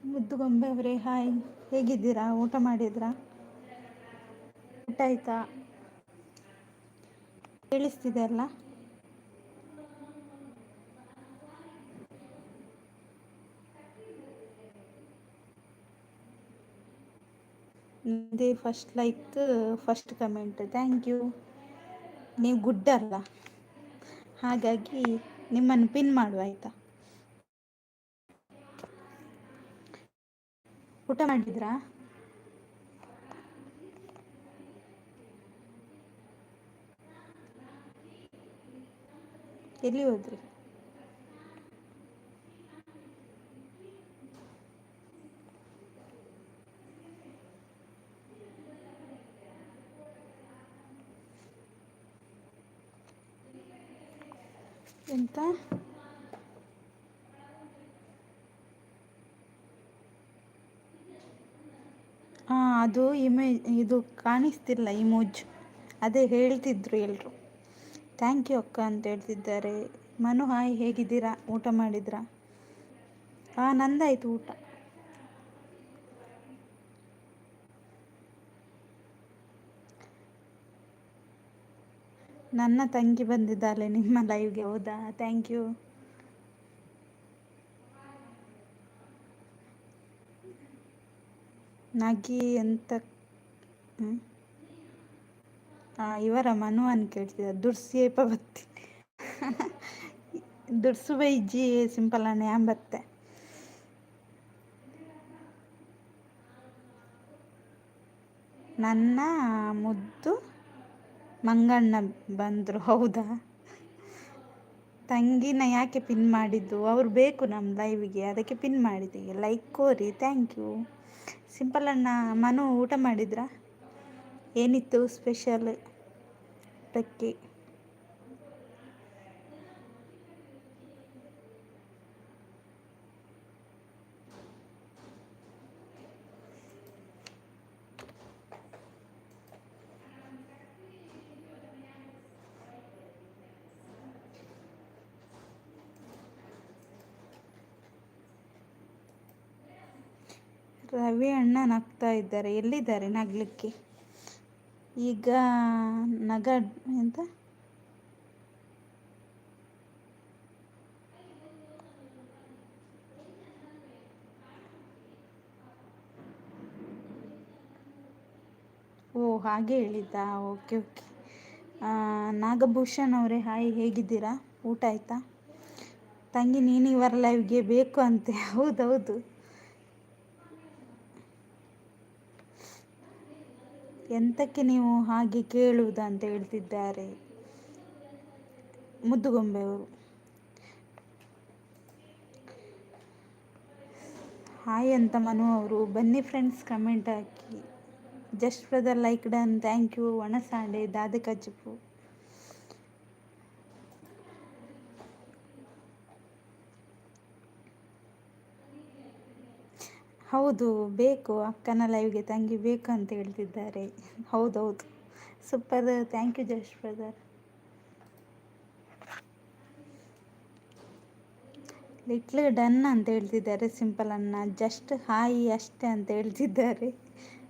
ಮುದ್ದುಗೊಂಬೆ ಅವರೇ ಹಾಯ್, ಹೇಗಿದ್ದೀರಾ? ಊಟ ಮಾಡಿದ್ರಾ? ಊಟ ಆಯ್ತಾ? ಕೇಳಿಸ್ತಿದೆ ಅಲ್ಲ? ನಿಮ್ಮದೇ first like, first comment, thank you. ನೀವು ಗುಡ್ ಅಲ್ಲ, ಹಾಗಾಗಿ ನಿಮ್ಮನ್ನು ಪಿನ್ ಮಾಡುವ ಆಯಿತಾ? ಊಟ ಮಾಡಿದ್ರಾ? ಎಲ್ಲಿ ಹೋದ್ರಿ? ಎಂತ? ಹಾಂ, ಅದು ಇದು ಕಾಣಿಸ್ತಿಲ್ಲ ಇಮೋಜ್. ಅದೇ ಹೇಳ್ತಿದ್ರು ಎಲ್ಲರೂ. ಥ್ಯಾಂಕ್ ಯು ಅಕ್ಕ ಅಂತ ಹೇಳ್ತಿದ್ದಾರೆ. ಮನು ಹಾಯ್, ಹೇಗಿದ್ದೀರಾ? ಊಟ ಮಾಡಿದ್ರಾ? ಹಾಂ, ನಂದಾಯ್ತು ಊಟ. ನನ್ನ ತಂಗಿ ಬಂದಿದ್ದಾಳೆ ನಿಮ್ಮ ಲೈವ್ಗೆ. ಹೌದಾ, ಥ್ಯಾಂಕ್ ಯು. ನಗಿ ಎಂತ? ಇವರ ಮನು ಅನ್ನು ಕೇಳ್ತಿದ್ದಾರೆ. ದುರ್ಸೇಪ ಬತ್ತಿ ದುರ್ಸು ಬೈಜಿ ಸಿಂಪಲ್ ಅಣ್ಣ ಬತ್ತೆ. ನನ್ನ ಮುದ್ದು ಮಂಗಣ್ಣ ಬಂದರು. ಹೌದಾ? ತಂಗಿನ ಯಾಕೆ ಪಿನ್ ಮಾಡಿದ್ದು? ಅವ್ರು ಬೇಕು ನಮ್ಮ ಲೈವ್ಗೆ, ಅದಕ್ಕೆ ಪಿನ್ ಮಾಡಿದ್ದೀವಿ. ಲೈಕ್ ಕೋರಿ, ಥ್ಯಾಂಕ್ ಯು. ಸಿಂಪಲ್ ಅಣ್ಣ, ಮನು ಊಟ ಮಾಡಿದ್ರಾ? ಏನಿತ್ತು ಸ್ಪೆಷಲ್ ಊಟಕ್ಕೆ? ರವಿ ಅಣ್ಣ ನಗ್ತಾ ಇದ್ದಾರೆ. ಎಲ್ಲಿದ್ದಾರೆ ನಗಲಿಕ್ಕೆ? ಈಗ ನಗ ಎಂತ? ಓ, ಹಾಗೆ ಹೇಳಿದ್ದಾ? Okay okay. ನಾಗಭೂಷಣ್ ಅವರೇ ಹಾಯ್, ಹೇಗಿದ್ದೀರಾ? ಊಟ ಆಯಿತಾ? ತಂಗಿ ನೀನು ಇವರ ಲೈವ್ಗೆ ಬೇಕು ಅಂತೆ. ಹೌದೌದು. ಎಂತಕ್ಕೆ ನೀವು ಹಾಗೆ ಕೇಳುವುದಾ ಅಂತ ಹೇಳ್ತಿದ್ದಾರೆ ಮುದ್ದುಗೊಂಬೆಯವರು. ಹಾಯ್ ಅಂತ ಮನು ಅವರು. ಬನ್ನಿ ಫ್ರೆಂಡ್ಸ್, ಕಮೆಂಟ್ ಹಾಕಿ. Just brother like done, thank you. ಒಣಸಾಂಡೆ ದಾದೆ ಕಚ್ಚುಪು. ಹೌದು, ಬೇಕು. ಅಕ್ಕನ ಲೈವ್ಗೆ ತಂಗಿ ಬೇಕು ಅಂತ ಹೇಳ್ತಿದ್ದಾರೆ. ಹೌದೌದು, super. Thank you just brother. Little done ಅಂತ ಹೇಳ್ತಿದ್ದಾರೆ ಸಿಂಪಲ್ ಅಣ್ಣ. ಜಸ್ಟ್ ಹಾಯ್ ಅಷ್ಟೇ ಅಂತ ಹೇಳ್ತಿದ್ದಾರೆ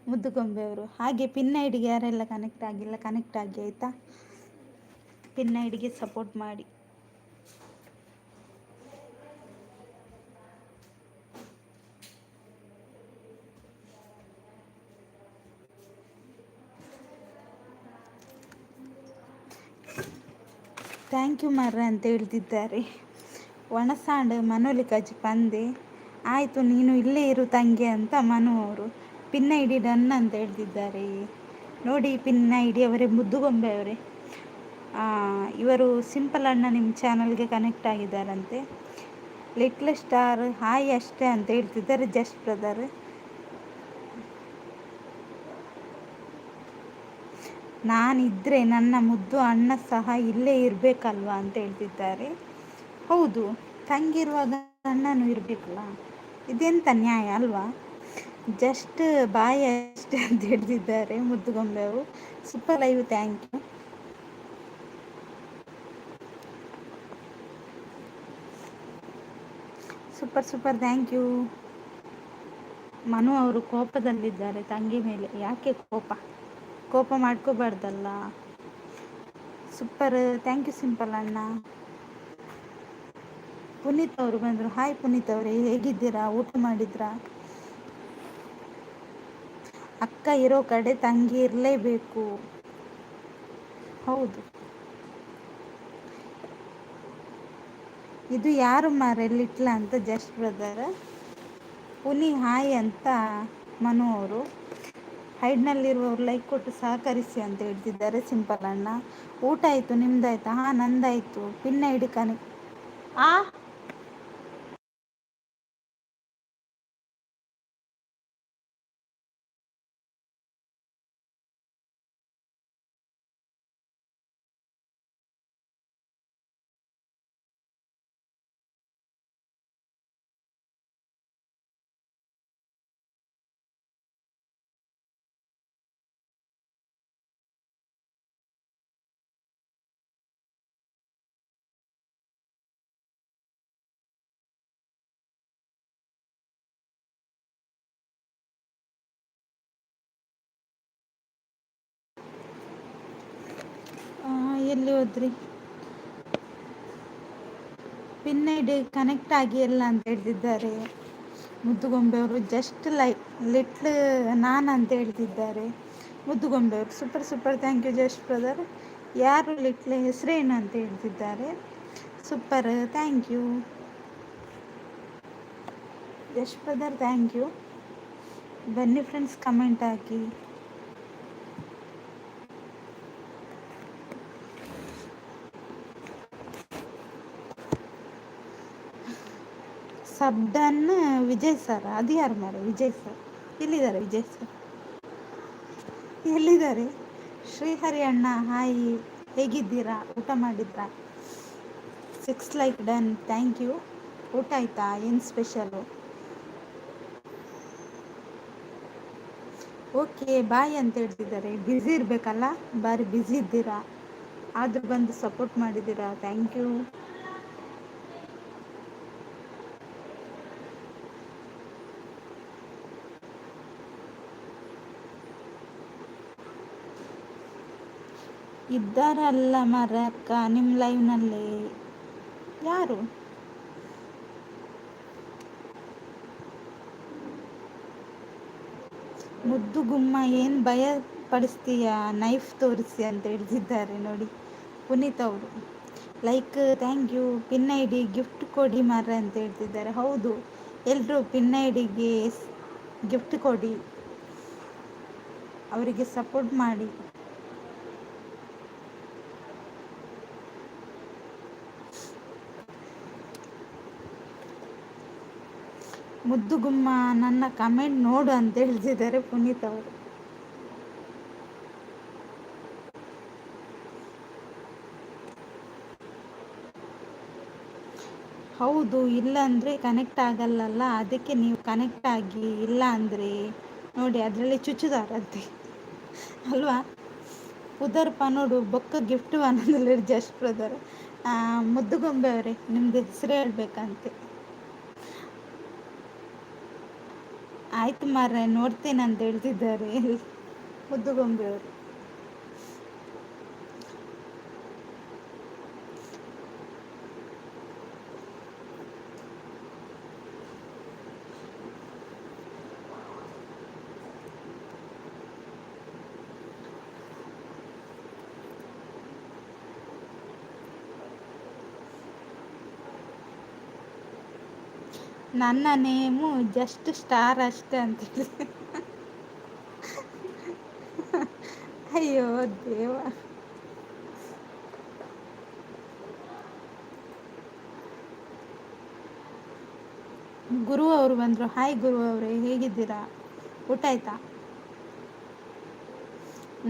ಮುದ್ದುಗೊಂಬೆಯವರು. ಹಾಗೆ ಪಿನ್ ಐಡಿಗೆ ಯಾರೆಲ್ಲ ಕನೆಕ್ಟ್ ಆಗಿಲ್ಲ, ಕನೆಕ್ಟ್ ಆಗಿ ಆಯಿತಾ? ಪಿನ್ ಐಡಿಗೆ ಸಪೋರ್ಟ್ ಮಾಡಿ. ಥ್ಯಾಂಕ್ ಯು ಮರ್ರೆ ಅಂತ ಹೇಳ್ತಿದ್ದಾರೆ. ಒಣಸಾಂಡ್ ಮನೋಲಿಕಾಜಿ ಪಂದೆ. ಆಯಿತು, ನೀನು ಇಲ್ಲೇ ಇರು ತಂಗಿ ಅಂತ ಮನು ಅವರು. ಪಿನ್ ಐ ಡಿ ಡನ್ ಅಂತ ಹೇಳ್ತಿದ್ದಾರೆ. ನೋಡಿ ಪಿನ್ ಐ ಡಿ ಅವರೇ, ಮುದ್ದುಗೊಂಬೆ ಅವರೇ. ಇವರು ಸಿಂಪಲ್ ಅಣ್ಣ ನಿಮ್ಮ ಚಾನಲ್ಗೆ ಕನೆಕ್ಟ್ ಆಗಿದ್ದಾರಂತೆ. ಲಿಟ್ಲ್ ಸ್ಟಾರ್ ಹಾಯ್ ಅಷ್ಟೇ ಅಂತ ಹೇಳ್ತಿದ್ದಾರೆ ಜಸ್ಟ್ ಬ್ರದರ್. ನಾನಿದ್ದರೆ ನನ್ನ ಮುದ್ದು ಅಣ್ಣ ಸಹ ಇಲ್ಲೇ ಇರಬೇಕಲ್ವಾ ಅಂತ ಹೇಳ್ತಿದ್ದಾರೆ. ಹೌದು, ತಂಗಿರುವಾಗ ಅಣ್ಣನೂ ಇರಬೇಕಲ್ಲ, ಇದೆಂಥ ನ್ಯಾಯ ಅಲ್ವಾ? ಜಸ್ಟ್ ಬಾಯ್ ಅಷ್ಟೇ ಅಂತ ಹೇಳ್ತಿದ್ದಾರೆ ಮುದ್ದುಗೊಂಬೆ ಅವರು. Super live, thank you. Super super, thank you. Manu ಅವರು ಕೋಪದಲ್ಲಿದ್ದಾರೆ ತಂಗಿ ಮೇಲೆ. ಯಾಕೆ ಕೋಪ? ಕೋಪ ಮಾಡ್ಕೋಬಾರ್ದಲ್ಲ. ಸೂಪರ್, ಥ್ಯಾಂಕ್ ಯು ಸಿಂಪಲ್ ಅಣ್ಣ. ಪುನೀತ್ ಅವರು ಬಂದರು. ಹಾಯ್ ಪುನೀತ್ ಅವರೇ, ಹೇಗಿದ್ದೀರಾ? ಊಟ ಮಾಡಿದ್ರಾ? ಅಕ್ಕ ಇರೋ ಕಡೆ ತಂಗಿ ಇರಲೇಬೇಕು. ಹೌದು. ಇದು ಯಾರು ಮಾರೆಲ್ಲಿಟ್ಲ ಅಂತ ಜಸ್ಟ್ ಬ್ರದರ್. ಪುನಿ ಹಾಯ್ ಅಂತ ಮನು ಅವರು. ಹೈಡ್ನಲ್ಲಿರುವವರು ಲೈಕ್ ಕೊಟ್ಟು ಸಹಕರಿಸಿ ಅಂತ ಹೇಳ್ತಿದ್ದಾರೆ ಸಿಂಪಲ್ ಅಣ್ಣ. ಊಟ ಆಯಿತು, ನಿಮ್ದಾಯ್ತಾ? ಹಾಂ ನಂದಾಯಿತು. Pin ID connect. ಆ ಎಲ್ಲಿ ಹೋದ್ರಿ? ಪಿನ್ ಐಡಿ ಕನೆಕ್ಟ್ ಆಗಿಲ್ಲ ಅಂತ ಹೇಳ್ತಿದ್ದಾರೆ ಮುದ್ದುಗೊಂಬೆ ಅವರು. ಜಸ್ಟ್ ಲಿಟ್ಲ್ ನಾನು ಅಂತ ಹೇಳ್ತಿದ್ದಾರೆ ಮುದ್ದುಗೊಂಬೆ ಅವರು. Super super, thank you just brother. ಯಾರು ಲಿಟ್ಲ್ ಹೆಸರೇನು ಅಂತ ಹೇಳ್ತಿದ್ದಾರೆ. Super, thank you just brother, thank you. ಬನ್ನಿ ಫ್ರೆಂಡ್ಸ್, ಕಮೆಂಟ್ ಹಾಕಿ. ಸಬ್ಡನ್ ವಿಜಯ್ ಸರ್. ಅದು ಯಾರು ಮಾರ ವಿಜಯ್ ಸರ್? ಎಲ್ಲಿದ್ದಾರೆ ವಿಜಯ್ ಸರ್? ಎಲ್ಲಿದ್ದಾರೆ? ಶ್ರೀಹರಿ ಅಣ್ಣ ಹಾಯ್, ಹೇಗಿದ್ದೀರಾ? ಊಟ ಮಾಡಿದ್ರಾ? 6 ಲೈಕ್ ಡನ್, ಥ್ಯಾಂಕ್ ಯು. ಊಟ ಆಯ್ತಾ? ಏನು ಸ್ಪೆಷಲು? ಓಕೆ ಬಾಯ್ ಅಂತ ಹೇಳ್ತಿದ್ದಾರೆ. ಬ್ಯುಸಿ ಇರಬೇಕಲ್ಲ, ಬಾರಿ ಬ್ಯುಸಿ ಇದ್ದೀರಾ, ಆದರೂ ಬಂದು ಸಪೋರ್ಟ್ ಮಾಡಿದ್ದೀರಾ, ಥ್ಯಾಂಕ್ ಯು. ಇದ್ದಾರಲ್ಲ ಮರ ಅಕ್ಕ ನಿಮ್ಮ ಲೈವ್ನಲ್ಲಿ. ಯಾರು? ಮುದ್ದು ಗುಮ್ಮ, ಏನು ಭಯ ಪಡಿಸ್ತೀಯ? ನೈಫ್ ತೋರಿಸಿ ಅಂತ ಹೇಳ್ತಿದ್ದಾರೆ ನೋಡಿ ಪುನೀತ್ ಅವರು. Like, thank you. Pin I D gift ಕೊಡಿ ಮಾರ ಅಂತ ಹೇಳ್ತಿದ್ದಾರೆ. ಹೌದು, ಎಲ್ಲರೂ ಪಿನ್ ಐ ಡಿಗೆ ಗಿಫ್ಟ್ ಕೊಡಿ, ಅವರಿಗೆ ಸಪೋರ್ಟ್ ಮಾಡಿ. ಮುದ್ದುಗುಮ್ಮ ನನ್ನ ಕಮೆಂಟ್ ನೋಡು ಅಂತ ಹೇಳ್ತಿದ್ದಾರೆ ಪುನೀತ್ ಅವರು. ಹೌದು, ಇಲ್ಲ ಅಂದರೆ ಕನೆಕ್ಟ್ ಆಗಲ್ಲಲ್ಲ, ಅದಕ್ಕೆ ನೀವು ಕನೆಕ್ಟ್ ಆಗಿ. ಇಲ್ಲ ಅಂದರೆ ನೋಡಿ ಅದರಲ್ಲಿ ಚುಚ್ಚುದಾರಂತೆ ಅಲ್ವಾ? ಉದರ್ಪ ನೋಡು ಬೊಕ್ಕ ಗಿಫ್ಟ್ ಅನ್ನೋದಿಲ್ಲ ಜಸ್ಟ್ ಬ್ರದರ್. ಮುದ್ದುಗೊಂಬೆ ಅವರೇ, ನಿಮ್ಮದು ಹೆಸರು ಹೇಳ್ಬೇಕಂತೆ. ಆಯ್ತು ಮಾರ್ರೆ, ನೋಡ್ತೇನೆ ಅಂತ ಹೇಳ್ತಿದ್ದಾರೆ ಮುದ್ದುಗೊಂಬೆ ಅವರು. ನನ್ನ ನೇಮು ಜಸ್ಟ್ ಸ್ಟಾರ್ ಅಷ್ಟೇ ಅಂತೇಳಿ. ಅಯ್ಯೋ ದೇವ. ಗುರು ಅವರು ಬಂದರು. ಹಾಯ್ ಗುರು ಅವರೇ, ಹೇಗಿದ್ದೀರಾ? ಊಟ ಆಯ್ತಾ?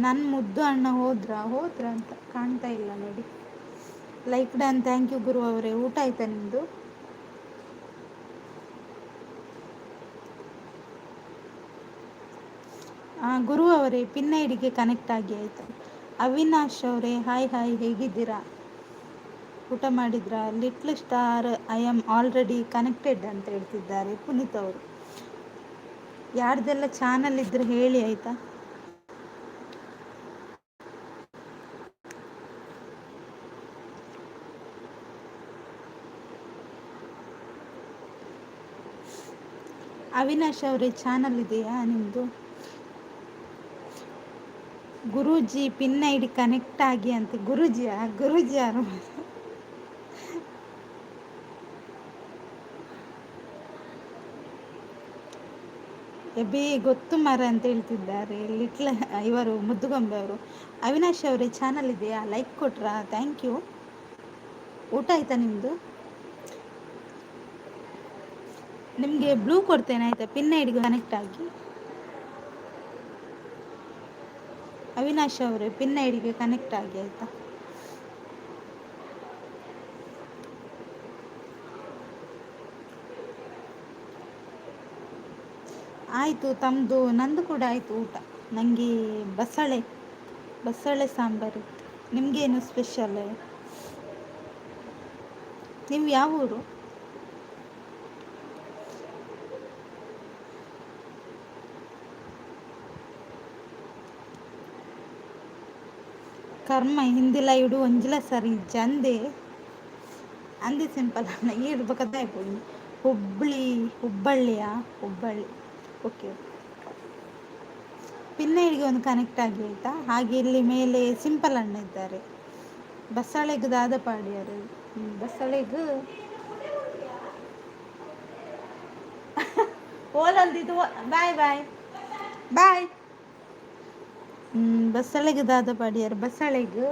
ನನ್ನ ಮುದ್ದು ಅಣ್ಣ ಹೋದ್ರ ಅಂತ ಕಾಣ್ತಾ ಇಲ್ಲ ನೋಡಿ. ಲೈಕ್ ಡನ್, ಥ್ಯಾಂಕ್ ಯು ಗುರು ಅವರೇ. ಊಟ ಆಯ್ತಾ ನಿಮ್ಮದು? ಗುರು ಅವರೇ, ಪಿನ್ ಐಡಿಗೆ ಕನೆಕ್ಟ್ ಆಗಿ ಆಯಿತು. ಅವಿನಾಶ್ ಅವರೇ ಹಾಯ್ ಹಾಯ್, ಹೇಗಿದ್ದೀರಾ? ಊಟ ಮಾಡಿದ್ರಾ? Little star I am already connected ಅಂತ ಹೇಳ್ತಿದ್ದಾರೆ ಪುನೀತ್ ಅವರು. ಯಾರ್ದೆಲ್ಲ ಚಾನಲ್ ಇದ್ರೆ ಹೇಳಿ ಆಯಿತಾ. ಅವಿನಾಶ್ ಅವರೇ ಚಾನಲ್ ಇದೆಯಾ ನಿಮ್ಮದು? Guruji pin I D connect ಆಗಿ ಅಂತ. ಗುರೂಜಿಯಾ? ಗುರೂಜಿ ಯಾರು? ಎಬಿ ಗೊತ್ತು ಮರ ಅಂತ ಹೇಳ್ತಿದ್ದಾರೆ ಇವರು ಮುದ್ದುಗೊಂಬೆ ಅವರು. ಅವಿನಾಶ್ ಅವರೇ ಚಾನಲ್ ಇದೆಯಾ? ಲೈಕ್ ಕೊಟ್ರಾ? Thank you. ಊಟ ಆಯ್ತಾ ನಿಮ್ಮದು? ನಿಮಗೆ ಬ್ಲೂ ಕೊಡ್ತೇನೆ ಆಯಿತಾ, ಪಿನ್ ಐ ಡಿಗೆ ಕನೆಕ್ಟ್ ಆಗಿ. ಅವಿನಾಶ್ ಅವರೇ ಪಿನ್ ಐ ಡಿಗೆ ಕನೆಕ್ಟ್ ಆಗಿ ಆಯಿತಾ. ಆಯಿತು ತಮ್ಮದು, ನಂದು ಕೂಡ ಆಯಿತು ಊಟ. ನನಗೆ ಬಸಳೆ ಸಾಂಬಾರು. ನಿಮಗೇನು ಸ್ಪೆಷಲ್? ನೀವು ಯಾವ ಊರು? ಕರ್ಮ ಹಿಂದಿಲ ಇಡು ಒಂಜಿಲ ಸರಿ ಜಂದೆ ಅಂದೆ ಸಿಂಪಲ್ ಅಲ್ಲ ಇಡ್ಬೇಕದಾಯ್ತು. ಹುಬ್ಬಳ್ಳಿಯಾ? ಹುಬ್ಬಳ್ಳಿ. ಓಕೆ. ಪಿನ್ ಐಡಿಗೆ ಒಂದು ಕನೆಕ್ಟ್ ಆಗಿ ಆಯಿತಾ. ಹಾಗೆ ಇಲ್ಲಿ ಮೇಲೆ ಸಿಂಪಲ್ ಅಣ್ಣ ಇದ್ದಾರೆ. ಬಸಳೆಗೆ ದಾದ ಪಾಡ್ಯಾರು. ಬಸಳೆಗೆ ಓಲಲ್ದಿದ್ದು. ಬಾಯ್ ಬಾಯ್ ಬಾಯ್. ಬಸಳೆಗೆ ದಾದ ಪಾಡ್ಯಾರು. ಬಸಳೆಗೆ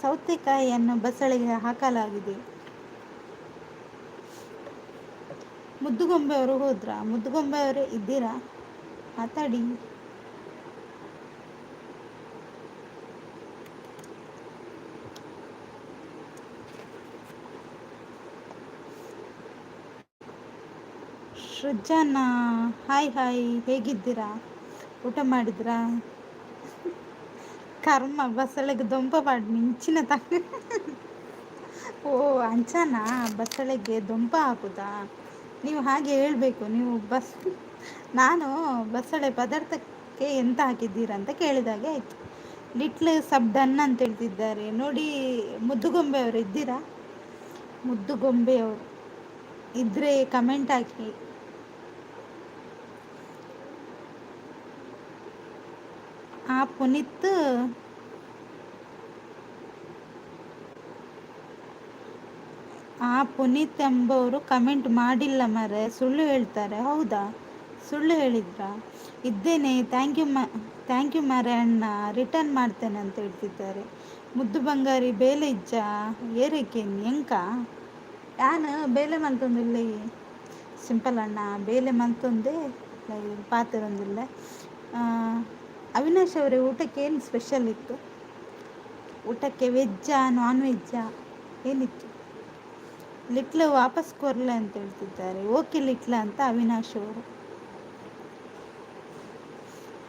ಸೌತೆಕಾಯಿಯನ್ನು ಬಸಳೆಗೆ ಹಾಕಲಾಗಿದೆ. ಮುದ್ದುಗೊಂಬೆ ಅವರು ಹೋದ್ರಾ? ಮುದ್ದುಗೊಂಬೆ ಅವರೇ ಇದ್ದೀರಾ? ಮಾತಾಡಿ. ಸೃಜನಾ ಹಾಯ್ ಹಾಯ್, ಹೇಗಿದ್ದೀರಾ? ಊಟ ಮಾಡಿದ್ರಾ? ಕರ್ಮ ಬಸಳೆಗೆ ದೊಂಪ ಪಾಡಿ ಮಿಂಚಿನ ಓ ಅಂಚನಾ, ಬಸಳೆಗೆ ದೊಂಪ ಹಾಕುದಾ? ನೀವು ಹಾಗೆ ಹೇಳಬೇಕು. ನಾನು ಬಸಳೆ ಪದಾರ್ಥಕ್ಕೆ ಎಂತ ಹಾಕಿದ್ದೀರಾ ಅಂತ ಕೇಳಿದಾಗೆ ಆಯಿತು. ಲಿಟ್ಲ್ ಸಬ್ ಡನ್ ಅಂತ ಹೇಳ್ತಿದ್ದಾರೆ ನೋಡಿ. ಮುದ್ದುಗೊಂಬೆ ಅವರು ಇದ್ದೀರಾ? ಮುದ್ದುಗೊಂಬೆಯವರು ಇದ್ರೆ ಕಮೆಂಟ್ ಹಾಕಿ. ಪುನೀತ್ ಎಂಬವರು ಕಮೆಂಟ್ ಮಾಡಿಲ್ಲ ಮರೆ, ಸುಳ್ಳು ಹೇಳ್ತಾರೆ. ಹೌದಾ? ಸುಳ್ಳು ಹೇಳಿದ್ರಾ? ಇದ್ದೇನೆ, ಥ್ಯಾಂಕ್ ಯು ಮರೆ ಅಣ್ಣ, ರಿಟರ್ನ್ ಮಾಡ್ತೇನೆ ಅಂತ ಹೇಳ್ತಿದ್ದಾರೆ. ಮುದ್ದು ಬಂಗಾರಿ ಬೇಲೆ ಇಜ್ಜ ಏರಿಕೇನು ಎಂಕ ಯಾನು ಬೇಲೆ ಮಲ್ತೊಂದಿಲ್ಲ. ಸಿಂಪಲ್ ಅಣ್ಣ ಬೇಲೆ ಮಲ್ತೊಂದೆ ಪಾತಿರೊಂದಿಲ್ಲ. ಅವಿನಾಶ್ ಅವರೇ ಊಟಕ್ಕೆ ಏನು ಸ್ಪೆಷಲ್ ಇತ್ತು? ಊಟಕ್ಕೆ ವೆಜ್ಜಾ ನಾನ್ ವೆಜ್ಜಾ ಏನಿತ್ತು? ಲಿಟ್ಲ ವಾಪಸ್ ಕೊರ್ಲೆ ಅಂತ ಹೇಳ್ತಿದ್ದಾರೆ. ಓಕೆ ಲಿಟ್ಲ ಅಂತ ಅವಿನಾಶ್ ಅವರು.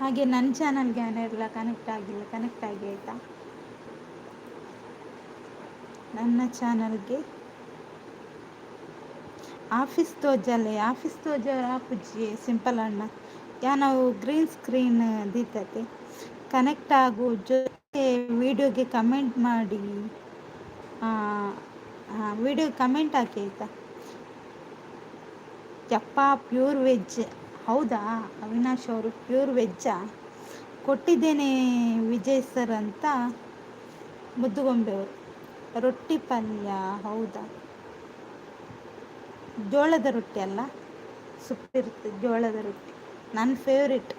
ಹಾಗೆ ನನ್ನ ಚಾನಲ್ಗೆ ಏನೆಲ್ಲ ಕನೆಕ್ಟ್ ಆಗಿ ಆಯಿತಾ. ನನ್ನ ಚಾನಲ್ಗೆ ಆಫೀಸ್ ತೋಜ ಪುಜ್ಜಿ ಸಿಂಪಲ್ ಅಣ್ಣ ಯಾ ನಾವು ಗ್ರೀನ್ ಸ್ಕ್ರೀನ್ ದೀತತೆ ಕನೆಕ್ಟ್ ಆಗು ಜೊತೆ ವಿಡಿಯೋಗೆ ಕಮೆಂಟ್ ಮಾಡಿ. ವಿಡಿಯೋ ಕಮೆಂಟ್ ಹಾಕಿ ಆಯಿತಾ. ಯಪ್ಪ ಪ್ಯೂರ್ ವೆಜ್. ಹೌದಾ ಅವಿನಾಶ್ ಅವರು ಪ್ಯೂರ್ ವೆಜ್ಜಾ? ಕೊಟ್ಟಿದ್ದೇನೆ ವಿಜಯ್ ಸರ್ ಅಂತ ಮುದ್ದುಗೊಂಬೆ ಅವರು. ರೊಟ್ಟಿ ಪಲ್ಯ. ಹೌದಾ? ಜೋಳದ ರೊಟ್ಟಿ ಅಲ್ಲ, ಸುಪ್ಪಿರುತ್ತೆ ಜೋಳದ ರೊಟ್ಟಿ, ನನ್ನ ಫೇವ್ರೆಟ್.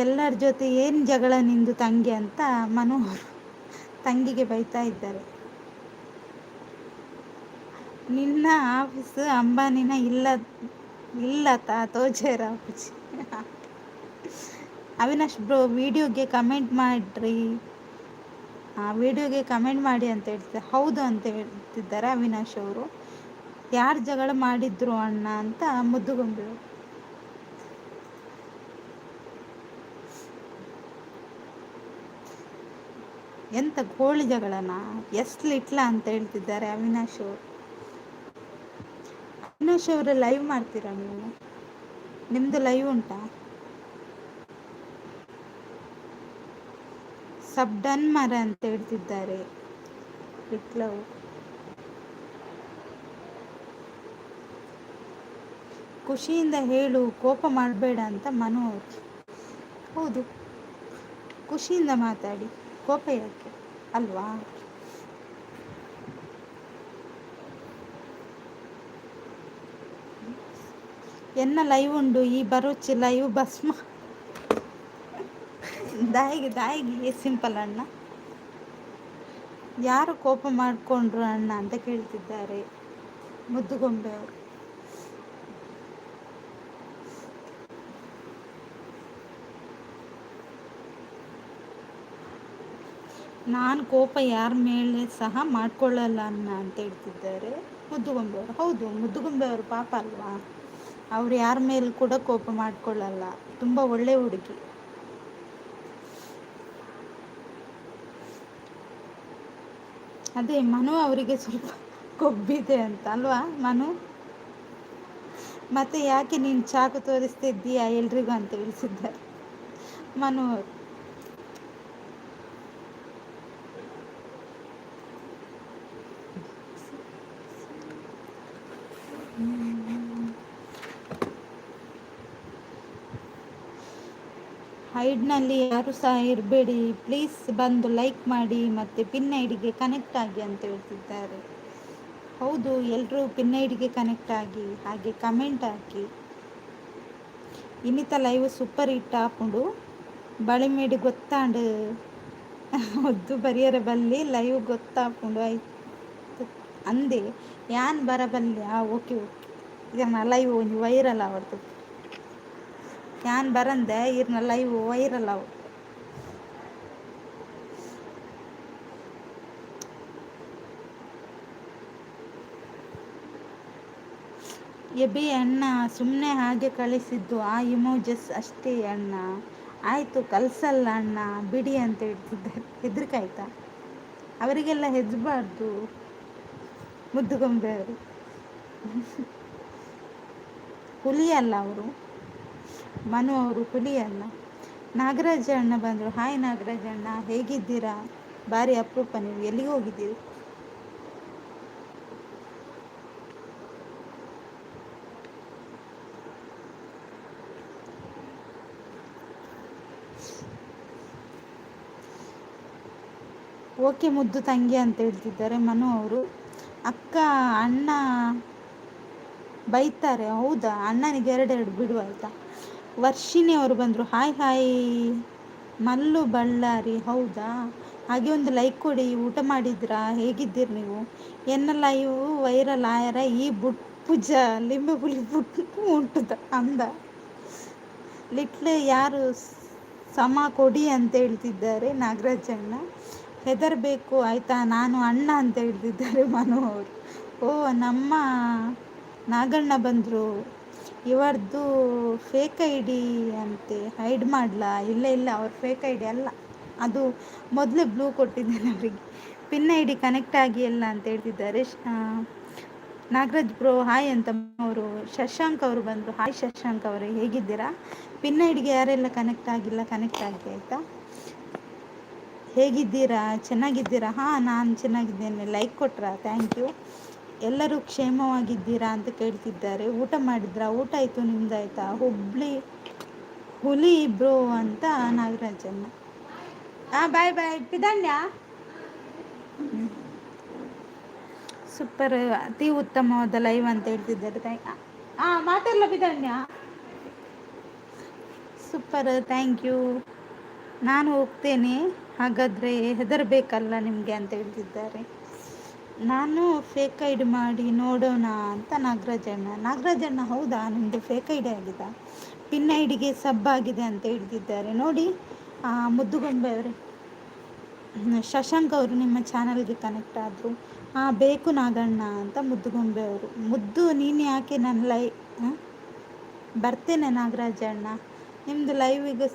ಎಲ್ಲರ ಜೊತೆ ಏನು ಜಗಳ ನಿಂದು ತಂಗಿ ಅಂತ ಮನು ಅವರು ತಂಗಿಗೆ ಬೈತಾ ಇದ್ದಾರೆ. ನಿನ್ನ ಆಫೀಸ್ ಅಂಬಾನಿನ ಇಲ್ಲ ತೋಜೇರ ಅಪ್ಪುಜಿ. ಅವಿನಾಶ್ ಬ್ರೋ ವಿಡಿಯೋಗೆ ಕಮೆಂಟ್ ಮಾಡಿರಿ, ವಿಡಿಯೋಗೆ ಕಮೆಂಟ್ ಮಾಡಿ ಅಂತ ಹೇಳ್ತಿದ್ದಾರೆ. ಹೌದು ಅಂತ ಹೇಳ್ತಿದ್ದಾರೆ ಅವಿನಾಶ್ ಅವರು. ಯಾರು ಜಗಳ ಮಾಡಿದ್ರು ಅಣ್ಣ ಅಂತ ಮುದ್ದುಗೊಂಬೆ. ಎಂತ ಕೋಳಿ ಜಗಳನ? ಇಟ್ಲ ಅಂತ ಹೇಳ್ತಿದ್ದಾರೆ ಅವಿನಾಶ್ ಅವರು. ಅವಿನಾಶ್ ಅವರೇ, ಲೈವ್ ಮಾಡ್ತೀರಾ ನೀವು? ನಿಮ್ಮದು ಲೈವ್ ಉಂಟಾ? ಸಬ್ ಡನ್ ಮರ ಅಂತ ಹೇಳ್ತಿದ್ದಾರೆ ವಿಟ್ಲವು. ಖುಷಿಯಿಂದ ಹೇಳು, ಕೋಪ ಮಾಡಬೇಡ ಅಂತ ಮನು ಅವರು. ಹೌದು, ಖುಷಿಯಿಂದ ಮಾತಾಡಿ, ಕೋಪ ಯಾಕೆ ಅಲ್ವಾ? ಎನ್ನ ಲೈವ್ ಉಂಡು ಈ ಬರೋಚ್ಚಿ ಲೈವ್ ಭಸ್ಮ ದಾಯಿಗೆ ಸಿಂಪಲ್ ಅಣ್ಣ. ಯಾರು ಕೋಪ ಮಾಡಿಕೊಂಡ್ರು ಅಣ್ಣ ಅಂತ ಕೇಳ್ತಿದ್ದಾರೆ ಮುದ್ದುಗೊಂಬೆ ಅವರು. ನಾನು ಕೋಪ ಯಾರ ಮೇಲೆ ಸಹ ಮಾಡ್ಕೊಳ್ಳಲ್ಲ ಅಣ್ಣ ಅಂತ ಹೇಳ್ತಿದ್ದಾರೆ ಮುದ್ದುಗೊಂಬೆ ಅವರು. ಹೌದು, ಮುದ್ದುಗೊಂಬೆ ಅವರು ಪಾಪ ಅಲ್ವಾ? ಅವ್ರು ಯಾರ ಮೇಲೆ ಕೂಡ ಕೋಪ ಮಾಡ್ಕೊಳ್ಳಲ್ಲ, ತುಂಬ ಒಳ್ಳೆ ಹುಡುಗಿ. ಅದೇ ಮನು ಅವರಿಗೆ ಸ್ವಲ್ಪ ಕೊಬ್ಬಿದೆ ಅಂತ ಅಲ್ವಾ ಮನು? ಮತ್ತೆ ಯಾಕೆ ನೀನು ಚಾಕು ತೋರಿಸ್ತಿದ್ದೀಯಾ ಎಲ್ರಿಗೂ ಅಂತ ತಿಳಿಸಿದ್ದಾರೆ ಮನು ಅವರು. ಹೈಡ್ನಲ್ಲಿ ಯಾರು ಸಹ ಇರಬೇಡಿ ಪ್ಲೀಸ್, ಬಂದು ಲೈಕ್ ಮಾಡಿ ಮತ್ತು ಪಿನ್ ಐಡಿಗೆ ಕನೆಕ್ಟ್ ಆಗಿ ಅಂತ ಹೇಳ್ತಿದ್ದಾರೆ. ಹೌದು, ಎಲ್ಲರೂ ಪಿನ್ ಐಡಿಗೆ ಕನೆಕ್ಟ್ ಆಗಿ, ಹಾಗೆ ಕಮೆಂಟ್ ಹಾಕಿ. ಇನ್ನಿತ ಲೈವ್ ಸೂಪರ್ ಹಿಟ್ ಆಪುಂಡು, ಬಳಿಮೇಡಿ ಗೊತ್ತಾಂಡು ಒದ್ದು ಬರಿಯರ ಬಲ್ಲಿ ಲೈವ್ ಗೊತ್ತಾಪುಂಡು ಆಯ್ತು ಅಂದೆ ಯಾನ್ ಬರಬಲ್ಲೆ. ಓಕೆ ಓಕೆ, ಇದನ್ನ ಲೈವ್ ಒಂದು ವೈರಲ್ ಆವಡ್ತು. ಯಾನ್ ಬರಂದೆ ಇರ್ನ ಲೈವ್ ವೈರಲ್ ಆವ. ಎಬಿ ಅಣ್ಣ, ಸುಮ್ಮನೆ ಹಾಗೆ ಕಳಿಸಿದ್ದು ಆ ಇಮೋಜಸ್ ಅಷ್ಟೇ ಅಣ್ಣ. ಆಯಿತು, ಕಳಿಸಲ್ಲ ಅಣ್ಣ ಬಿಡಿ ಅಂತ ಹೇಳ್ತಿದ್ದಾರೆ. ಹೆದರಿಕಾಯ್ತಾ? ಅವರಿಗೆಲ್ಲ ಹೆದರಬಾರ್ದು ಮುದ್ದುಗೊಂಬೆ ಅವರು. ಹುಲಿ ಅಲ್ಲ ಅವರು, ಮನು ಅವರು ಹುಲಿ ಅಲ್ಲ. ನಾಗರಾಜ ಅಣ್ಣ ಬಂದರು. ಹಾಯ್ ನಾಗರಾಜ ಅಣ್ಣ, ಹೇಗಿದ್ದೀರಾ? ಭಾರಿ ಅಪರೂಪ, ನೀವು ಎಲ್ಲಿಗೆ ಹೋಗಿದ್ದೀರಿ? ಓಕೆ ಮುದ್ದು ತಂಗಿ ಅಂತ ಹೇಳ್ತಿದ್ದಾರೆ ಮನು ಅವರು. ಅಕ್ಕ ಅಣ್ಣ ಬೈತಾರೆ. ಹೌದಾ? ಅಣ್ಣನಿಗೆ ಎರಡೆರಡು ಬಿಡು ಆಯಿತಾ? ವರ್ಷಿಣಿ ಅವರು ಬಂದರು. Hi hi Mallu Ballari. ಹೌದಾ? ಹಾಗೆ ಒಂದು ಲೈಕ್ ಕೊಡಿ. ಊಟ ಮಾಡಿದ್ರಾ? ಹೇಗಿದ್ದೀರಿ ನೀವು? ಎನ್ನ ಲೈವ್ ವೈರಲ್ ಆಯರ ಈ ಬುಟ್ ಪೂಜ ಲಿಂಬೆ ಪುಲಿ ಬುಟ್ ಉಂಟುದ ಅಂದ ಲಿಟ್ಲೆ ಯಾರು ಸಮ ಕೊಡಿ ಅಂತ ಹೇಳ್ತಿದ್ದಾರೆ ನಾಗರಾಜಣ್ಣ. ಹೆದರಬೇಕು ಆಯಿತಾ, ನಾನು ಅಣ್ಣ ಅಂತ ಹೇಳ್ತಿದ್ದಾರೆ ಮನು ಅವರು. ಓ, ನಮ್ಮ ನಾಗಣ್ಣ ಬಂದರು. ಇವರದ್ದು ಫೇಕ್ ಐ ಡಿ ಅಂತೆ, ಹೈಡ್ ಮಾಡಲಾ? ಇಲ್ಲ ಅವ್ರ ಫೇಕ್ ಐ ಡಿ ಅಲ್ಲ, ಅದು ಮೊದಲೇ ಬ್ಲೂ ಕೊಟ್ಟಿದ್ದೇನೆ ಅವರಿಗೆ. ಪಿನ್ ಐ ಡಿ ಕನೆಕ್ಟ್ ಆಗಿ ಎಲ್ಲ ಅಂತ ಹೇಳ್ತಿದ್ದಾರೆ. ನಾಗರಾಜ್ ಬ್ರೋ ಹಾಯ್ ಅಂತ ಅವರು. ಶಶಾಂಕ್ ಅವರು ಬಂದರು. ಹಾಯ್ ಶಶಾಂಕ್ ಅವರೇ, ಹೇಗಿದ್ದೀರಾ? ಪಿನ್ ಐ ಡಿಗೆ ಯಾರೆಲ್ಲ ಕನೆಕ್ಟ್ ಆಗಿಲ್ಲ ಕನೆಕ್ಟ್ ಆಗಿ ಆಯಿತಾ? ಹೇಗಿದ್ದೀರಾ? ಚೆನ್ನಾಗಿದ್ದೀರಾ? ಹಾಂ, ನಾನು ಚೆನ್ನಾಗಿದ್ದೇನೆ. ಲೈಕ್ ಕೊಟ್ರಾ? Thank you. ಎಲ್ಲರೂ ಕ್ಷೇಮವಾಗಿದ್ದೀರಾ ಅಂತ ಕೇಳ್ತಿದ್ದಾರೆ. ಊಟ ಮಾಡಿದ್ರಾ? ಊಟ ಆಯಿತು, ನಿಮ್ದಾಯ್ತಾ? ಹುಲಿ ಬ್ರೋ ಅಂತ ನಾಗರಾಜಣ್ಣ. ಬಾಯ್ ಬಾಯ್ ಪಿದಣ್ಯ. ಸೂಪರ್, ಅತಿ ಉತ್ತಮವಾದ ಲೈವ್ ಅಂತ ಹೇಳ್ತಿದ್ದಾರೆ. ಮಾತಾಡಲ್ಲ ಪಿದಣ್ಯ. Super, thank you. ನಾನು ಹೋಗ್ತೇನೆ, ಹಾಗಾದರೆ ಹೆದರಬೇಕಲ್ಲ ನಿಮಗೆ ಅಂತ ಹೇಳ್ತಿದ್ದಾರೆ. ನಾನು ಫೇಕ್ ಐ ಡಿ ಮಾಡಿ ನೋಡೋಣ ಅಂತ ನಾಗರಾಜಣ್ಣ. ಹೌದಾ, ನಿಮ್ಮದು ಫೇಕ್ ಐ ಡಿ ಆಗಿದೆ? ಪಿನ್ ಐ ಡಿಗೆ ಸಬ್ ಆಗಿದೆ ಅಂತ ಹೇಳ್ತಿದ್ದಾರೆ ನೋಡಿ ಮುದ್ದುಗೊಂಬೆ ಅವರೇ. ಶಶಾಂಕ್ ಅವರು ನಿಮ್ಮ ಚಾನಲ್ಗೆ ಕನೆಕ್ಟ್ ಆದರು. ಬೇಕು ನಾಗಣ್ಣ ಅಂತ ಮುದ್ದುಗೊಂಬೆ ಅವರು. ಮುದ್ದು ನೀನು ಯಾಕೆ ನನ್ನ ಬರ್ತೇನೆ ನಾಗರಾಜಣ್ಣ. ನಿಮ್ಮದು ಲೈವಿಗೆ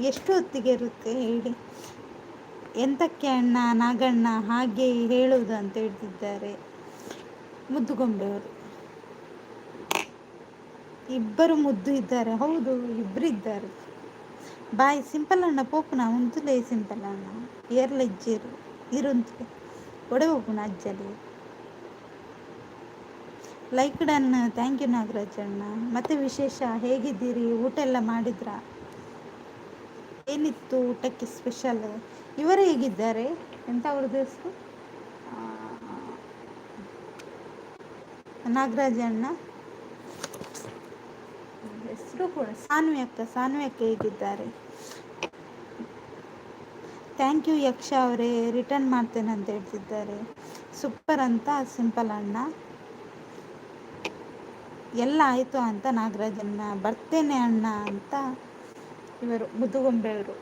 ಎಷ್ಟು ಹೊತ್ತಿಗೆ ಇರುತ್ತೆ ಹೇಳಿ? ಎಂತಕ್ಕೆ ಅಣ್ಣ ನಾಗಣ್ಣ ಹಾಗೆ ಹೇಳುವುದು ಅಂತ ಹೇಳ್ತಿದ್ದಾರೆ ಮುದ್ದುಗೊಂಬೆಯವರು. ಇಬ್ಬರು ಮುದ್ದು ಇದ್ದಾರೆ. ಹೌದು, ಇಬ್ಬರು ಇದ್ದಾರೆ. ಬಾಯ್ ಸಿಂಪಲ್ ಅಣ್ಣ ಪೋಪುನ ಉಂತುಲೆ ಸಿಂಪಲ್ ಅಣ್ಣ ಏರ್ಲೆಜ್ಜೇರು ಇರುಂತುಲೆ ಒಡೆ ಹೋಗುನ ಅಜ್ಜಲಿ. Like done, thank you Nagaraj ಅಣ್ಣ. ಮತ್ತೆ ವಿಶೇಷ, ಹೇಗಿದ್ದೀರಿ? ಊಟ ಎಲ್ಲ ಮಾಡಿದ್ರಾ? ಏನಿತ್ತು ಊಟಕ್ಕೆ ಸ್ಪೆಷಲ್? ಇವರು ಹೇಗಿದ್ದಾರೆ? ಎಂತ ಅವ್ರದ್ದು ಹೆಸರು? ನಾಗರಾಜ್ ಅಣ್ಣ ಹೆಸರು ಕೂಡ ಸಾನ್ವಿ ಅಕ್ಕ. ಸಾನ್ವಿ ಅಕ್ಕ ಹೇಗಿದ್ದಾರೆ? ಥ್ಯಾಂಕ್ ಯು ಯಕ್ಷ ಅವರೇ, ರಿಟರ್ನ್ ಮಾಡ್ತೇನೆ ಅಂತ ಹೇಳ್ತಿದ್ದಾರೆ. ಸೂಪರ್ ಅಂತ ಸಿಂಪಲ್ ಅಣ್ಣ. ಎಲ್ಲ ಆಯಿತು ಅಂತ ನಾಗರಾಜನ್ನ. ಬರ್ತೇನೆ ಅಣ್ಣ ಅಂತ ಇವರು ಮುದ್ದುಗೊಂಬೆಯವರು.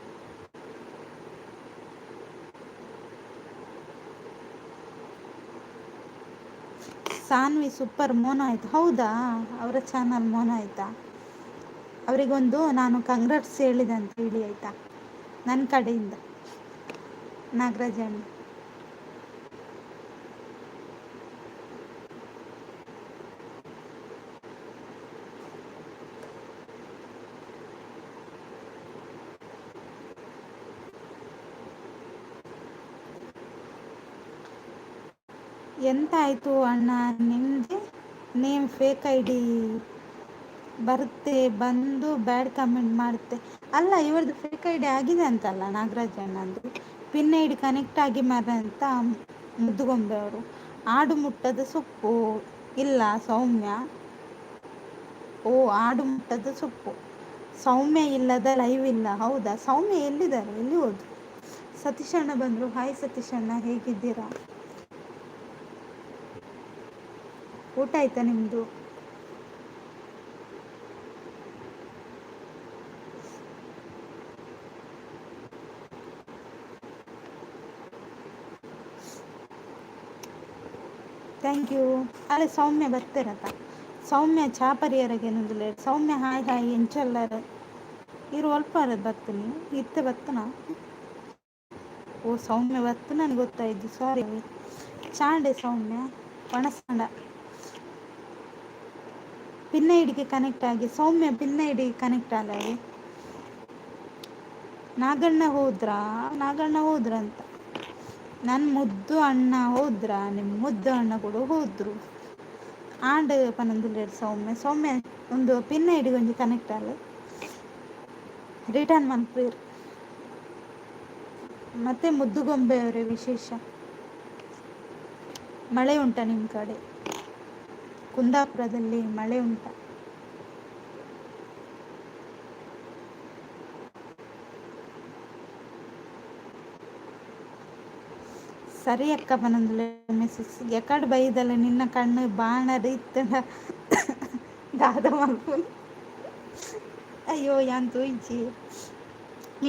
ಸಾನ್ವಿ ಸೂಪರ್ ಮೋನ ಆಯ್ತು. ಹೌದಾ, ಅವರ ಚಾನಲ್ ಮೋನ ಆಯ್ತಾ? ಅವರಿಗೊಂದು ನಾನು ಕಂಗ್ರಾಟ್ಸ್ ಹೇಳಿದೆ ಅಂತ ಹೇಳಿ ಆಯಿತಾ, ನನ್ನ ಕಡೆಯಿಂದ. ನಾಗರಾಜಣ್ಣ ಎಂತ ಆಯಿತು ಅಣ್ಣ ನಿಮ್ಮದೇ ನೇಮ್ ಫೇಕ್ ಐ ಡಿ ಬರುತ್ತೆ, ಬಂದು ಬ್ಯಾಡ್ ಕಮೆಂಟ್ ಮಾಡುತ್ತೆ. ಅಲ್ಲ, ಇವ್ರದ್ದು ಫೇಕ್ ಐ ಡಿ ಆಗಿದೆ ಅಂತಲ್ಲ ನಾಗರಾಜ್ ಅಣ್ಣಂದು. ಪಿನ್ ಐ ಡಿ ಕನೆಕ್ಟ್ ಆಗಿ ಮಾರ ಅಂತ ಮುದ್ದುಗೊಂಬೆ ಅವರು. ಆಡು ಮುಟ್ಟದ ಸೊಪ್ಪು ಇಲ್ಲ ಸೌಮ್ಯ. ಓ, ಆಡು ಮುಟ್ಟದ ಸೊಪ್ಪು. ಸೌಮ್ಯ ಇಲ್ಲದ ಲೈವ್ ಇಲ್ಲ. ಹೌದಾ, ಸೌಮ್ಯ ಎಲ್ಲಿದ್ದಾರೆ? ಎಲ್ಲಿ ಹೋದ್ರು? ಸತೀಶ್ ಅಣ್ಣ ಬಂದರು. ಹಾಯ್ ಸತೀಶ್ ಅಣ್ಣ, ಹೇಗಿದ್ದೀರಾ? ಊಟ ಆಯ್ತಾ ನಿಮ್ಮದು? Thank you. ಅಲ್ಲ ಸೌಮ್ಯ ಬರ್ತೀರತ್ತ. ಸೌಮ್ಯ ಚಾಪರಿಯರಗೆ ನಂದು ಸೌಮ್ಯ ಹಾಯ್ ಹಾಯ್ ಎಂಚಲ್ಲರ ಇರು ಅಲ್ಪಾರದು ಬರ್ತೀನಿ ಇತ್ತೆ ಬರ್ತನ. ಓ ಸೌಮ್ಯ ಬರ್ತು ನನಗೆ ಗೊತ್ತಾಯಿದ್ದು, ಸಾರಿ. ಚಾಂಡೆ ಸೌಮ್ಯ ಒಣಸಾಂಡ ಪಿನ್ ಐಡಿಗೆ ಕನೆಕ್ಟ್ ಆಗಿ. ಸೌಮ್ಯ ಪಿನ್ ಐಡಿಗೆ ಕನೆಕ್ಟ್ ಆಗಲಿ. ನಾಗಣ್ಣ ಹೋದ್ರ ಅಂತ. ನನ್ನ ಮುದ್ದು ಅಣ್ಣ ಹೋದ್ರ, ನಿಮ್ಮ ಮುದ್ದು ಅಣ್ಣ ಕೂಡ ಹೋದ್ರು. ಆಂಡ್ ಪನ್ನೊಂದು ಸೌಮ್ಯ ಒಂದು ಪಿನ್ ಐಡಿಗೆ ಒಂದು ಕನೆಕ್ಟ್ ಆಗಲಿ. ರಿಟರ್ನ್ ಮನ್ಪೀರ್. ಮತ್ತೆ ಮುದ್ದುಗೊಂಬೆಯವರೇ ವಿಶೇಷ, ಮಳೆ ಉಂಟಾ ನಿಮ್ಮ ಕಡೆ? ಕುಂದಾಪುರದಲ್ಲಿ ಮಳೆ ಉಂಟಾ? ಸರಿ ಅಕ್ಕ ಪನ್ನೊಂದು ಮೆಸೇಜ್ ಎಕಡೆ ಬೈದಲ್ಲ ನಿನ್ನ ಕಣ್ಣು ಬಾಣ ರೀತನ ದಾದ ಮಲ್ಪು. ಅಯ್ಯೋ ಯಾಂತು ಇಜ್ಜಿ.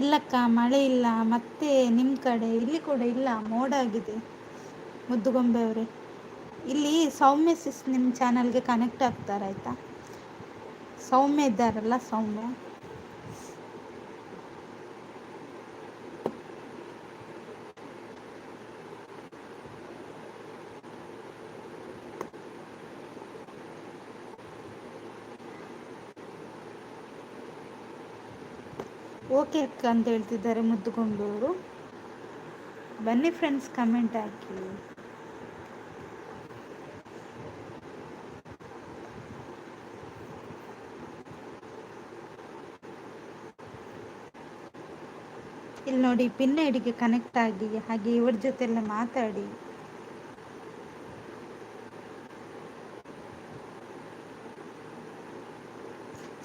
ಇಲ್ಲಕ್ಕ ಮಳೆ ಇಲ್ಲ. ಮತ್ತೆ ನಿಮ್ಮ ಕಡೆ? ಇಲ್ಲಿ ಕೂಡ ಇಲ್ಲ, ಮೋಡ ಆಗಿದೆ ಮುದ್ದುಗೊಂಬೆಯವರೇ. ಇಲ್ಲಿ ಸೌಮ್ಯ ಸಿಸ್ ನಿಮ್ಮ ಚಾನಲ್ಗೆ ಕನೆಕ್ಟ್ ಆಗ್ತಾರಾಯ್ತಾ? ಸೌಮ್ಯ ಇದ್ದಾರಲ್ಲ, ಸೌಮ್ಯ. ಓಕೆ ಅಕ್ಕ ಅಂತ ಹೇಳ್ತಿದ್ದಾರೆ ಮುದ್ದುಗೊಂಬೆಯವರು. ಬನ್ನಿ ಫ್ರೆಂಡ್ಸ್, ಕಮೆಂಟ್ ಹಾಕಿ. ಇಲ್ಲಿ ನೋಡಿ, ಪಿನ್ ಐಡಿಗೆ ಕನೆಕ್ಟ್ ಆಗಿ, ಹಾಗೆ ಇವ್ರ ಜೊತೆಲ್ಲ ಮಾತಾಡಿ.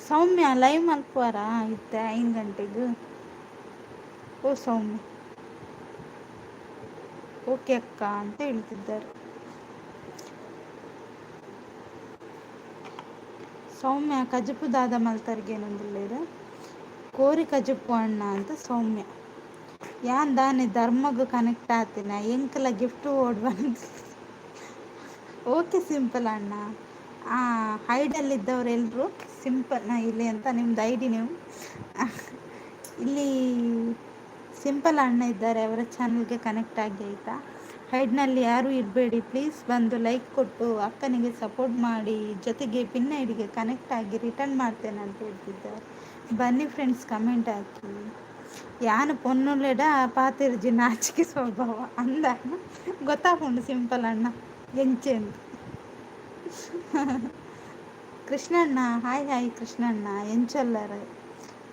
ಸೌಮ್ಯ ಲೈವ್ ಮಲ್ಪುವಾರ ಇತ್ತೆ 5 ಗಂಟೆಗೆ. ಓ ಸೌಮ್ಯ ಓಕೆ ಅಕ್ಕ ಅಂತ ಹೇಳ್ತಿದ್ದಾರೆ. ಸೌಮ್ಯ ಕಜಪು ದಾದ ಮಲ್ತರ್ಗೆ ಏನೊಂದಿಲ್ಲ ಕೋರಿ ಕಜಪು ಅಣ್ಣ ಅಂತ ಸೌಮ್ಯ. ಯಾನ್ ದಾನೆ ಧರ್ಮಗೂ ಕನೆಕ್ಟ್ ಆಗ್ತೀನಿ ಎಂಕಲ ಗಿಫ್ಟ್ ಓಡ್ ಬಂದು. ಓಕೆ ಸಿಂಪಲ್ ಅಣ್ಣ. ಹೈಡಲ್ಲಿದ್ದವ್ರು ಎಲ್ಲರೂ ಸಿಂಪಲ್ ಇಲ್ಲಿ ಅಂತ ನಿಮ್ದು ಐ ಡಿ ನೀವು ಇಲ್ಲಿ ಸಿಂಪಲ್ ಅಣ್ಣ ಇದ್ದಾರೆ, ಅವರ ಚಾನಲ್ಗೆ ಕನೆಕ್ಟ್ ಆಗಿ ಆಯಿತಾ. ಹೈಡ್ನಲ್ಲಿ ಯಾರೂ ಇರಬೇಡಿ ಪ್ಲೀಸ್, ಬಂದು ಲೈಕ್ ಕೊಟ್ಟು ಅಕ್ಕನಿಗೆ ಸಪೋರ್ಟ್ ಮಾಡಿ, ಜೊತೆಗೆ ಪಿನ್ ಐಡಿಗೆ ಕನೆಕ್ಟ್ ಆಗಿ ರಿಟರ್ನ್ ಮಾಡ್ತೇನೆ ಅಂತ ಹೇಳ್ತಿದ್ದಾರೆ. ಬನ್ನಿ ಫ್ರೆಂಡ್ಸ್, ಕಮೆಂಟ್ ಹಾಕಿ. ಯಾನು ಪೊನ್ನುಲೆಡ ಪಾತಿರ್ಜಿ ನಾಚಿಕೆ ಸ್ವಭಾವ ಅಂದ ಗೊತ್ತಾಕೊಂಡು ಸಿಂಪಲ್ ಅಣ್ಣ ಎಂಚೆ ಅಂತ. ಕೃಷ್ಣಣ್ಣ ಹಾಯ್ ಹಾಯ್ ಕೃಷ್ಣಣ್ಣ ಎಂಚೊಲ್ಲರು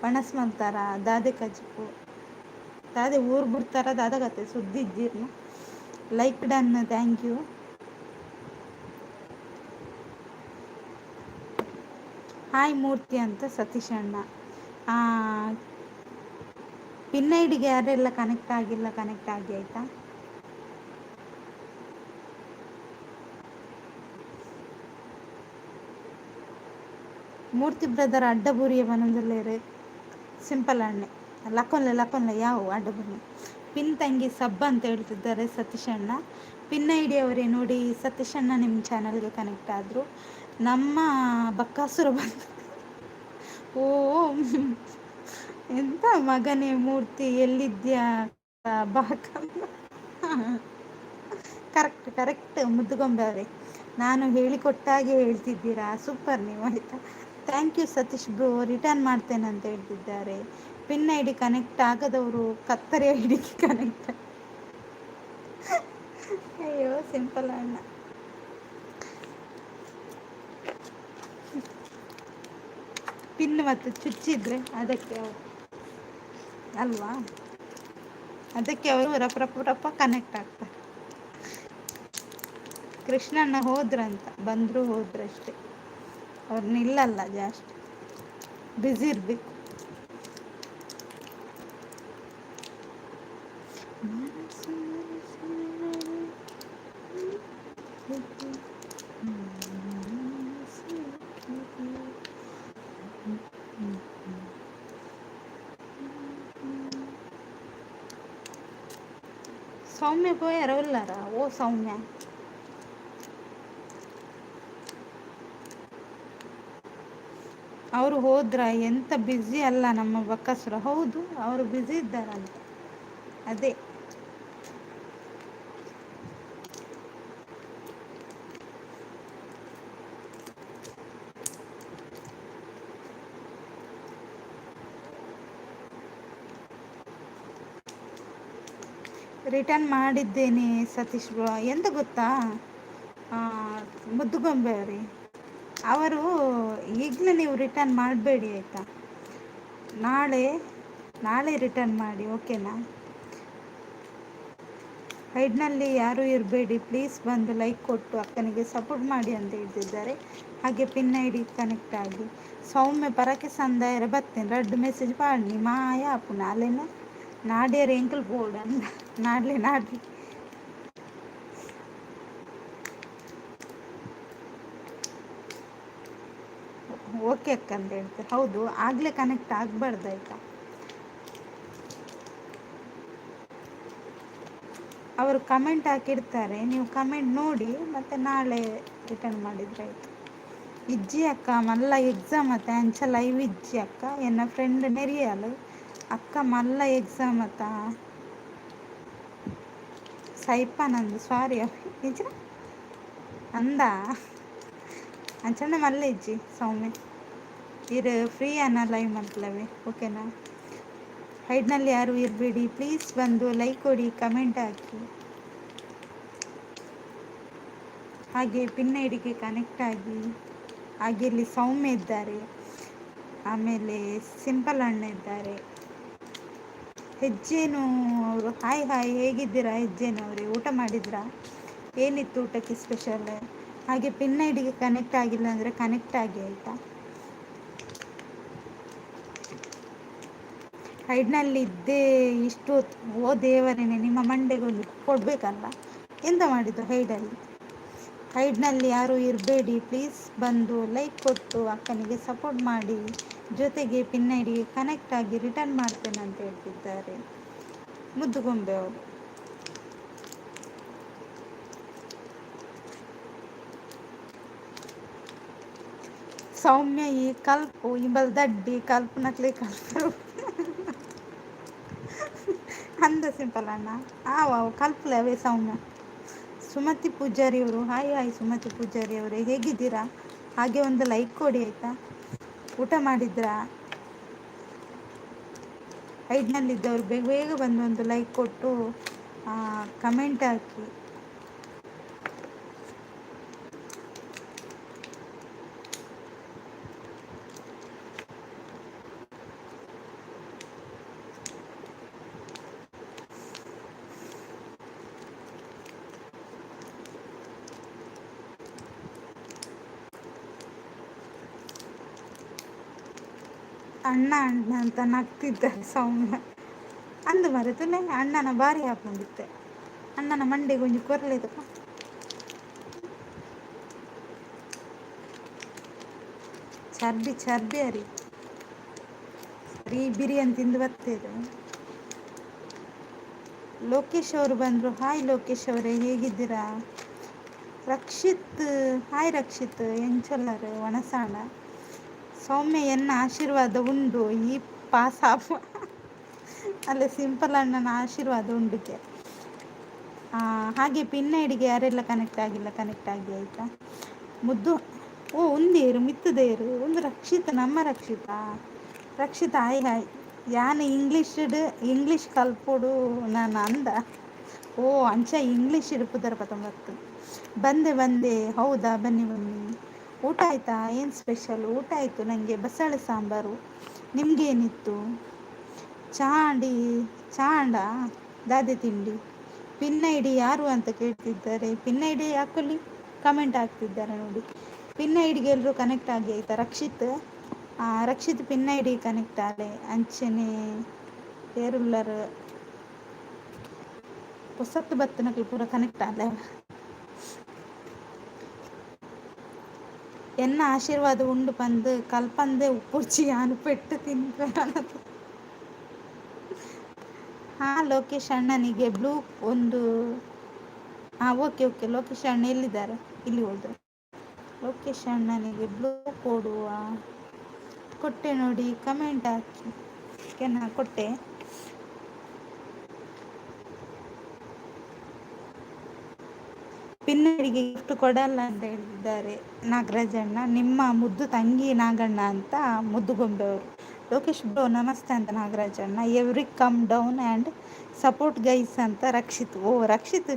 ಪಣಸ್ ಮಾಡ್ತಾರ ದಾದೆ ಕಜ್ಪು ದಾದೆ ಊರು ಬಿಡ್ತಾರ ದಾದಾಗತ್ತೆ ಸುದ್ದಿ ಇದ್ದೀರ್ನ. Like done, thank you. Hi Murthy ಅಂತ ಸತೀಶ್ ಅಣ್ಣ. ಪಿನ್ ಐಡಿಗೆ ಯಾರೆಲ್ಲ ಕನೆಕ್ಟ್ ಆಗಿಲ್ಲ ಕನೆಕ್ಟ್ ಆಗಿ ಆಯಿತಾ. ಮೂರ್ತಿ ಬ್ರದರ್ ಅಡ್ಡಬುರಿಯ ಮನದಲ್ಲೇರೆ ಸಿಂಪಲ್ ಅಣ್ಣೆ ಲಕ್ಕೊಂಲೆ ಯಾವ ಅಡ್ಡಬುರಿ. ಪಿನ್ ತಂಗಿ ಸಬ್ಬ ಅಂತ ಹೇಳ್ತಿದ್ದಾರೆ ಸತೀಶ್ ಅಣ್ಣ. ಪಿನ್ ಐಡಿ ಅವರೇ ನೋಡಿ, ಸತೀಶ್ ಅಣ್ಣ ನಿಮ್ಮ ಚಾನಲ್ಗೆ ಕನೆಕ್ಟ್ ಆದರು. ನಮ್ಮ ಬಕ್ಕಾಸುರ ಬಂದು ಓ ಎಂತ ಮಗನೇ ಮೂರ್ತಿ ಎಲ್ಲಿದ್ಯಾ ಬಾಕಮ್ಮ. ಕರೆಕ್ಟ್ ಮುದ್ದುಗೊಂಬೆ ಅವರೇ, ನಾನು ಹೇಳಿಕೊಟ್ಟಾಗೆ ಹೇಳ್ತಿದ್ದೀರಾ, ಸೂಪರ್ ನೀವು ಆಯಿತಾ. Thank you Satish bro, return ಮಾಡ್ತೇನೆ ಅಂತ ಹೇಳ್ತಿದ್ದಾರೆ. ಪಿನ್ ಐ ಡಿ ಕನೆಕ್ಟ್ ಆಗದವರು ಕತ್ತರಿ ಐ ಡಿಗೆ ಕನೆಕ್ಟ್. ಅಯ್ಯೋ ಸಿಂಪಲ್ ಅಣ್ಣ. ಪಿನ್ ಮತ್ತು ಚುಚ್ಚಿದ್ರೆ ಅದಕ್ಕೆ ಅವರು ಅಲ್ವಾ, ಅದಕ್ಕೆ ಅವರು ರಪ್ಪ ಕನೆಕ್ಟ್ ಆಗ್ತಾರೆ. ಕೃಷ್ಣಣ್ಣ ಹೋದ್ರಂತ, ಬಂದರು ಹೋದ್ರಷ್ಟೇ, ಅವ್ರು ನಿಲ್ಲಲ್ಲ ಜಾಸ್ತಿ, ಬ್ಯುಸಿ ಇರಬೇಕು. ಸೌಮ್ಯ పోయారా వెళ్ళారా? ఓ సౌమ్య, ಅವರು ಹೋದ್ರ? ಎಂತ ಬ್ಯುಸಿ ಅಲ್ಲ ನಮ್ಮ ಬಕ್ಕಸುರ. ಹೌದು, ಅವರು ಬ್ಯುಸಿ ಇದ್ದಾರಂತ. ಅದೇ ರಿಟರ್ನ್ ಮಾಡಿದ್ದೇನೆ ಸತೀಶ್ ಬ್ರೋ. ಎಂತ ಗೊತ್ತಾ ಮುದ್ದುಗೊಂಬೆ ಅವರೇ, ಅವರು ಈಗಲೇ ನೀವು ರಿಟರ್ನ್ ಮಾಡಬೇಡಿ ಆಯಿತಾ, ನಾಳೆ ರಿಟರ್ನ್ ಮಾಡಿ, ಓಕೆನಾ. ಹೈಡ್ನಲ್ಲಿ ಯಾರೂ ಇರಬೇಡಿ ಪ್ಲೀಸ್, ಬಂದು ಲೈಕ್ ಕೊಟ್ಟು ಅಕ್ಕನಿಗೆ ಸಪೋರ್ಟ್ ಮಾಡಿ ಅಂತ ಹೇಳ್ತಿದ್ದಾರೆ. ಹಾಗೆ ಪಿನ್ ಐ ಡಿ ಕನೆಕ್ಟ್ ಆಗಿ. ಸೌಮ್ಯ ಪರಕೆ ಸಂದಾಯರ ಬರ್ತೇನೆ, ರಡ್ಡು ಮೆಸೇಜ್ ಪಾಡಿ ಮಾಯ ಆಪುನ ಅಲ್ಲೇನ ನಾಡ್ಯರ ಎಂಕಲ್ ಬೋರ್ಡ್ ಅಂದ ನಾಡ್ಲಿ ಓಕೆ ಅಕ್ಕ ಅಂತ ಹೇಳ್ತಾರೆ. ಹೌದು, ಆಗಲೇ ಕನೆಕ್ಟ್ ಆಗಬಾರ್ದಾಯ್ತಾ. ಅವರು ಕಮೆಂಟ್ ಹಾಕಿರ್ತಾರೆ, ನೀವು ಕಮೆಂಟ್ ನೋಡಿ ಮತ್ತು ನಾಳೆ ರಿಟರ್ನ್ ಮಾಡಿದರೆ ಆಯಿತು. ಇಜ್ಜಿ ಅಕ್ಕ ಮಲ್ಲ ಎಕ್ಸಾಮ್ ಅತ್ತ ಅಂಚ ಲೈವ್ ಇಜ್ಜಿ ಅಕ್ಕ ಎನ್ನ ಫ್ರೆಂಡ್ ನೆರಿಯಲು ಅಕ್ಕ ಮಲ್ಲ ಎಕ್ಸಾಮ್ ಅತ್ತ ಸೈಪಾನಂದು ಸಾರಿ ನಿಜ ಅಂದ ಅಂಚಂದ ಮಲ್ಲ ಇಜ್ಜಿ ಸೌಮ್ಯ ಇರು ಫ್ರೀ ಅನ್ನ ಲೈವ್ ಮಾಡ್ಲವೆ, ಓಕೆನಾ. ಹೈಡ್ನಲ್ಲಿ ಯಾರು ಇರಬೇಡಿ ಪ್ಲೀಸ್, ಬಂದು ಲೈಕ್ ಕೊಡಿ, ಕಮೆಂಟ್ ಹಾಕಿ. ಹಾಗೆ ಪಿನ್ ಐಡಿಗೆ ಕನೆಕ್ಟ್ ಆಗಿ. ಹಾಗೆ ಇಲ್ಲಿ ಸೌಮ್ಯ ಇದ್ದಾರೆ, ಆಮೇಲೆ ಸಿಂಪಲ್ ಅಣ್ಣ ಇದ್ದಾರೆ. ಹೆಜ್ಜೇನು ಅವರು ಹಾಯ್ ಹೇಗಿದ್ದೀರಾ ಹೆಜ್ಜೇನು ಅವರೇ, ಊಟ ಮಾಡಿದ್ರಾ? ಏನಿತ್ತು ಊಟಕ್ಕೆ ಸ್ಪೆಷಲ್? ಹಾಗೆ ಪಿನ್ ಐಡಿಗೆ ಕನೆಕ್ಟ್ ಆಗಿಲ್ಲ ಅಂದರೆ ಕನೆಕ್ಟ್ ಆಗಿ ಆಯಿತಾ. ಹೈಡ್ನಲ್ಲಿ ಇದ್ದೇ ಇಷ್ಟು ಓ ದೇವರೇನೆ, ನಿಮ್ಮ ಮಂಡೆಗೊಂದು ಕೊಡಬೇಕಲ್ಲ, ಎಂತ ಮಾಡಿದ್ದು ಹೈಡ್ನಲ್ಲಿ ಯಾರೂ ಇರಬೇಡಿ ಪ್ಲೀಸ್, ಬಂದು ಲೈಕ್ ಕೊಟ್ಟು ಅಕ್ಕನಿಗೆ ಸಪೋರ್ಟ್ ಮಾಡಿ, ಜೊತೆಗೆ ಪಿನ್ ಐಡಿಗೆ ಕನೆಕ್ಟ್ ಆಗಿ ರಿಟರ್ನ್ ಮಾಡ್ತೇನೆ ಅಂತ ಹೇಳ್ತಿದ್ದಾರೆ ಮುದ್ದುಗೊಂಬೆ ಅವರು. ಸೌಮ್ಯ ಈ ಕಲ್ಪು ಇಂಬಲ್ ದಡ್ಡಿ ಕಲ್ಪನಕ್ಲೆ ಕಲ್ಪರು ಅಂದ ಸಿಂಪಲ್ ಅಣ್ಣ. ಹಾಂ ಕಲ್ಪಲೆ ಅವೇ ಸೌಮ್ಯ. ಸುಮತಿ ಪೂಜಾರಿ ಅವರು, ಹಾಯ್ ಹಾಯ್ ಸುಮತಿ ಪೂಜಾರಿ ಅವರೇ, ಹೇಗಿದ್ದೀರಾ? ಹಾಗೆ ಒಂದು ಲೈಕ್ ಕೊಡಿ ಆಯಿತಾ. ಊಟ ಮಾಡಿದ್ರಾ? ಐಡ್ನಲ್ಲಿದ್ದವ್ರು ಬೇಗ ಬೇಗ ಬಂದು ಒಂದು ಲೈಕ್ ಕೊಟ್ಟು ಕಮೆಂಟ್ ಹಾಕಿ. ಅಣ್ಣ ಅಣ್ಣ ಅಂತ ನಗ್ತಿದ್ದಾರೆ ಸೌಮ್ಯ. ಅಂದು ಮರೆತುನೆ ಅಣ್ಣನ ಬಾರಿ ಹಾಕೊಂಡಿತ್ತೆ. ಅಣ್ಣನ ಮಂಡೆಗೆ ಒಂಜಿ ಕೊರ್ಲೆದಪ್ಪ. ಚರ್ಬಿ ಚರ್ಬಿ ಅರಿ ಸರಿ ಬಿರಿಯಾನಿ ತಿಂದು ಬರ್ತಿದ್ರು. ಲೋಕೇಶ್ ಅವರು ಬಂದರು. ಹಾಯ್ ಲೋಕೇಶ್ ಅವರೇ, ಹೇಗಿದ್ದೀರಾ? ರಕ್ಷಿತ್, ಹಾಯ್ ರಕ್ಷಿತ್ ಎಂಚೊಲ್ಲರು ವನಸಾಣ. ಸೌಮ್ಯ ಎನ್ನ ಆಶೀರ್ವಾದ ಉಂಡು ಈ ಪಾಸ್ ಆಫ್ ಅಲ್ಲೇ ಸಿಂಪಲ್ ಅಣ್ಣನ ಆಶೀರ್ವಾದ ಉಂಡುಗೆ. ಹಾಗೆ ಪಿನ್ ಐಡಿಗೆ ಯಾರೆಲ್ಲ ಕನೆಕ್ಟ್ ಆಗಿಲ್ಲ ಕನೆಕ್ಟ್ ಆಗಿ ಆಯಿತಾ. ಮುದ್ದು ಓ ಉಂದೇರು ಮಿತ್ತದೇರು ಒಂದು ರಕ್ಷಿತ, ನಮ್ಮ ರಕ್ಷಿತ. ರಕ್ಷಿತ ಹಾಯ್ ಹಾಯ್. ಯಾನು ಇಂಗ್ಲೀಷ್ ಕಲ್ಪೋಡು ನಾನು ಅಂದ. ಓ ಅಂಚ ಇಂಗ್ಲೀಷ್ ಇರುಪುದರ 19 ಬಂದೆ. ಹೌದಾ, ಬನ್ನಿ ಬನ್ನಿ. ಊಟ ಆಯಿತಾ? ಏನು ಸ್ಪೆಷಲ್? ಊಟ ಆಯಿತು ನನಗೆ ಬಸಳೆ ಸಾಂಬಾರು. ನಿಮಗೇನಿತ್ತು? ಚಾಂಡ ದಾದೆ ತಿಂಡಿ. ಪಿನ್ ಐ ಡಿ ಯಾರು ಅಂತ ಕೇಳ್ತಿದ್ದಾರೆ. ಪಿನ್ ಐ ಡಿ ಹಾಕೊಳ್ಳಿ, ಕಮೆಂಟ್ ಹಾಕ್ತಿದ್ದಾರೆ ನೋಡಿ. ಪಿನ್ ಐ ಡಿಗೆ ಎಲ್ಲರೂ ಕನೆಕ್ಟ್ ಆಗಿ ಆಯಿತಾ. Rakshith pin I D connect ಆಲೆ ಅಂಚನೆ ಏರುಲ್ಲರು ಹೊಸತ್ತು ಬತ್ತನಕ್ಕೆ ಪೂರ ಕನೆಕ್ಟ್ ಆಲೆ. ಎನ್ನ ಆಶೀರ್ವಾದ ಉಂಡು ಬಂದು ಕಲ್ಪಂದೆ ಉಪ್ಪುಚ್ಚಿ ಯಾನು ಪೆಟ್ಟು ತಿನ್ಪೆ ಅನ್ನೋದು. ಹಾಂ ಲೋಕೇಶ್ ಅಣ್ಣನಿಗೆ ಬ್ಲೂ ಒಂದು ಓಕೆ ಲೋಕೇಶ್ ಅಣ್ಣ ಎಲ್ಲಿದ್ದಾರೆ? ಇಲ್ಲಿ ಹೋದ್ರು. ಲೋಕೇಶ್ ಅಣ್ಣನಿಗೆ ಬ್ಲೂ ಕೊಡುವ. ಕೊಟ್ಟೆ ನೋಡಿ, ಕಮೆಂಟ್ ಹಾಕಿ. ಓಕೆನಾ, ಕೊಟ್ಟೆ. ಪಿನ್ನಡಿಗೆ ಗಿಫ್ಟ್ ಕೊಡಲ್ಲ ಅಂತ ಹೇಳಿದ್ದಾರೆ ನಾಗರಾಜಣ್ಣ. ನಿಮ್ಮ ಮುದ್ದು ತಂಗಿ ನಾಗಣ್ಣ ಅಂತ ಮುದ್ದು ಗೊಂಬೆಯವರು. ಲೋಕೇಶ್ ಬ್ರೋ ನಮಸ್ತೆ ಅಂತ ನಾಗರಾಜಣ್ಣ. Every come down and support guys ಅಂತ ರಕ್ಷಿತ್. ಓ ರಕ್ಷಿತ್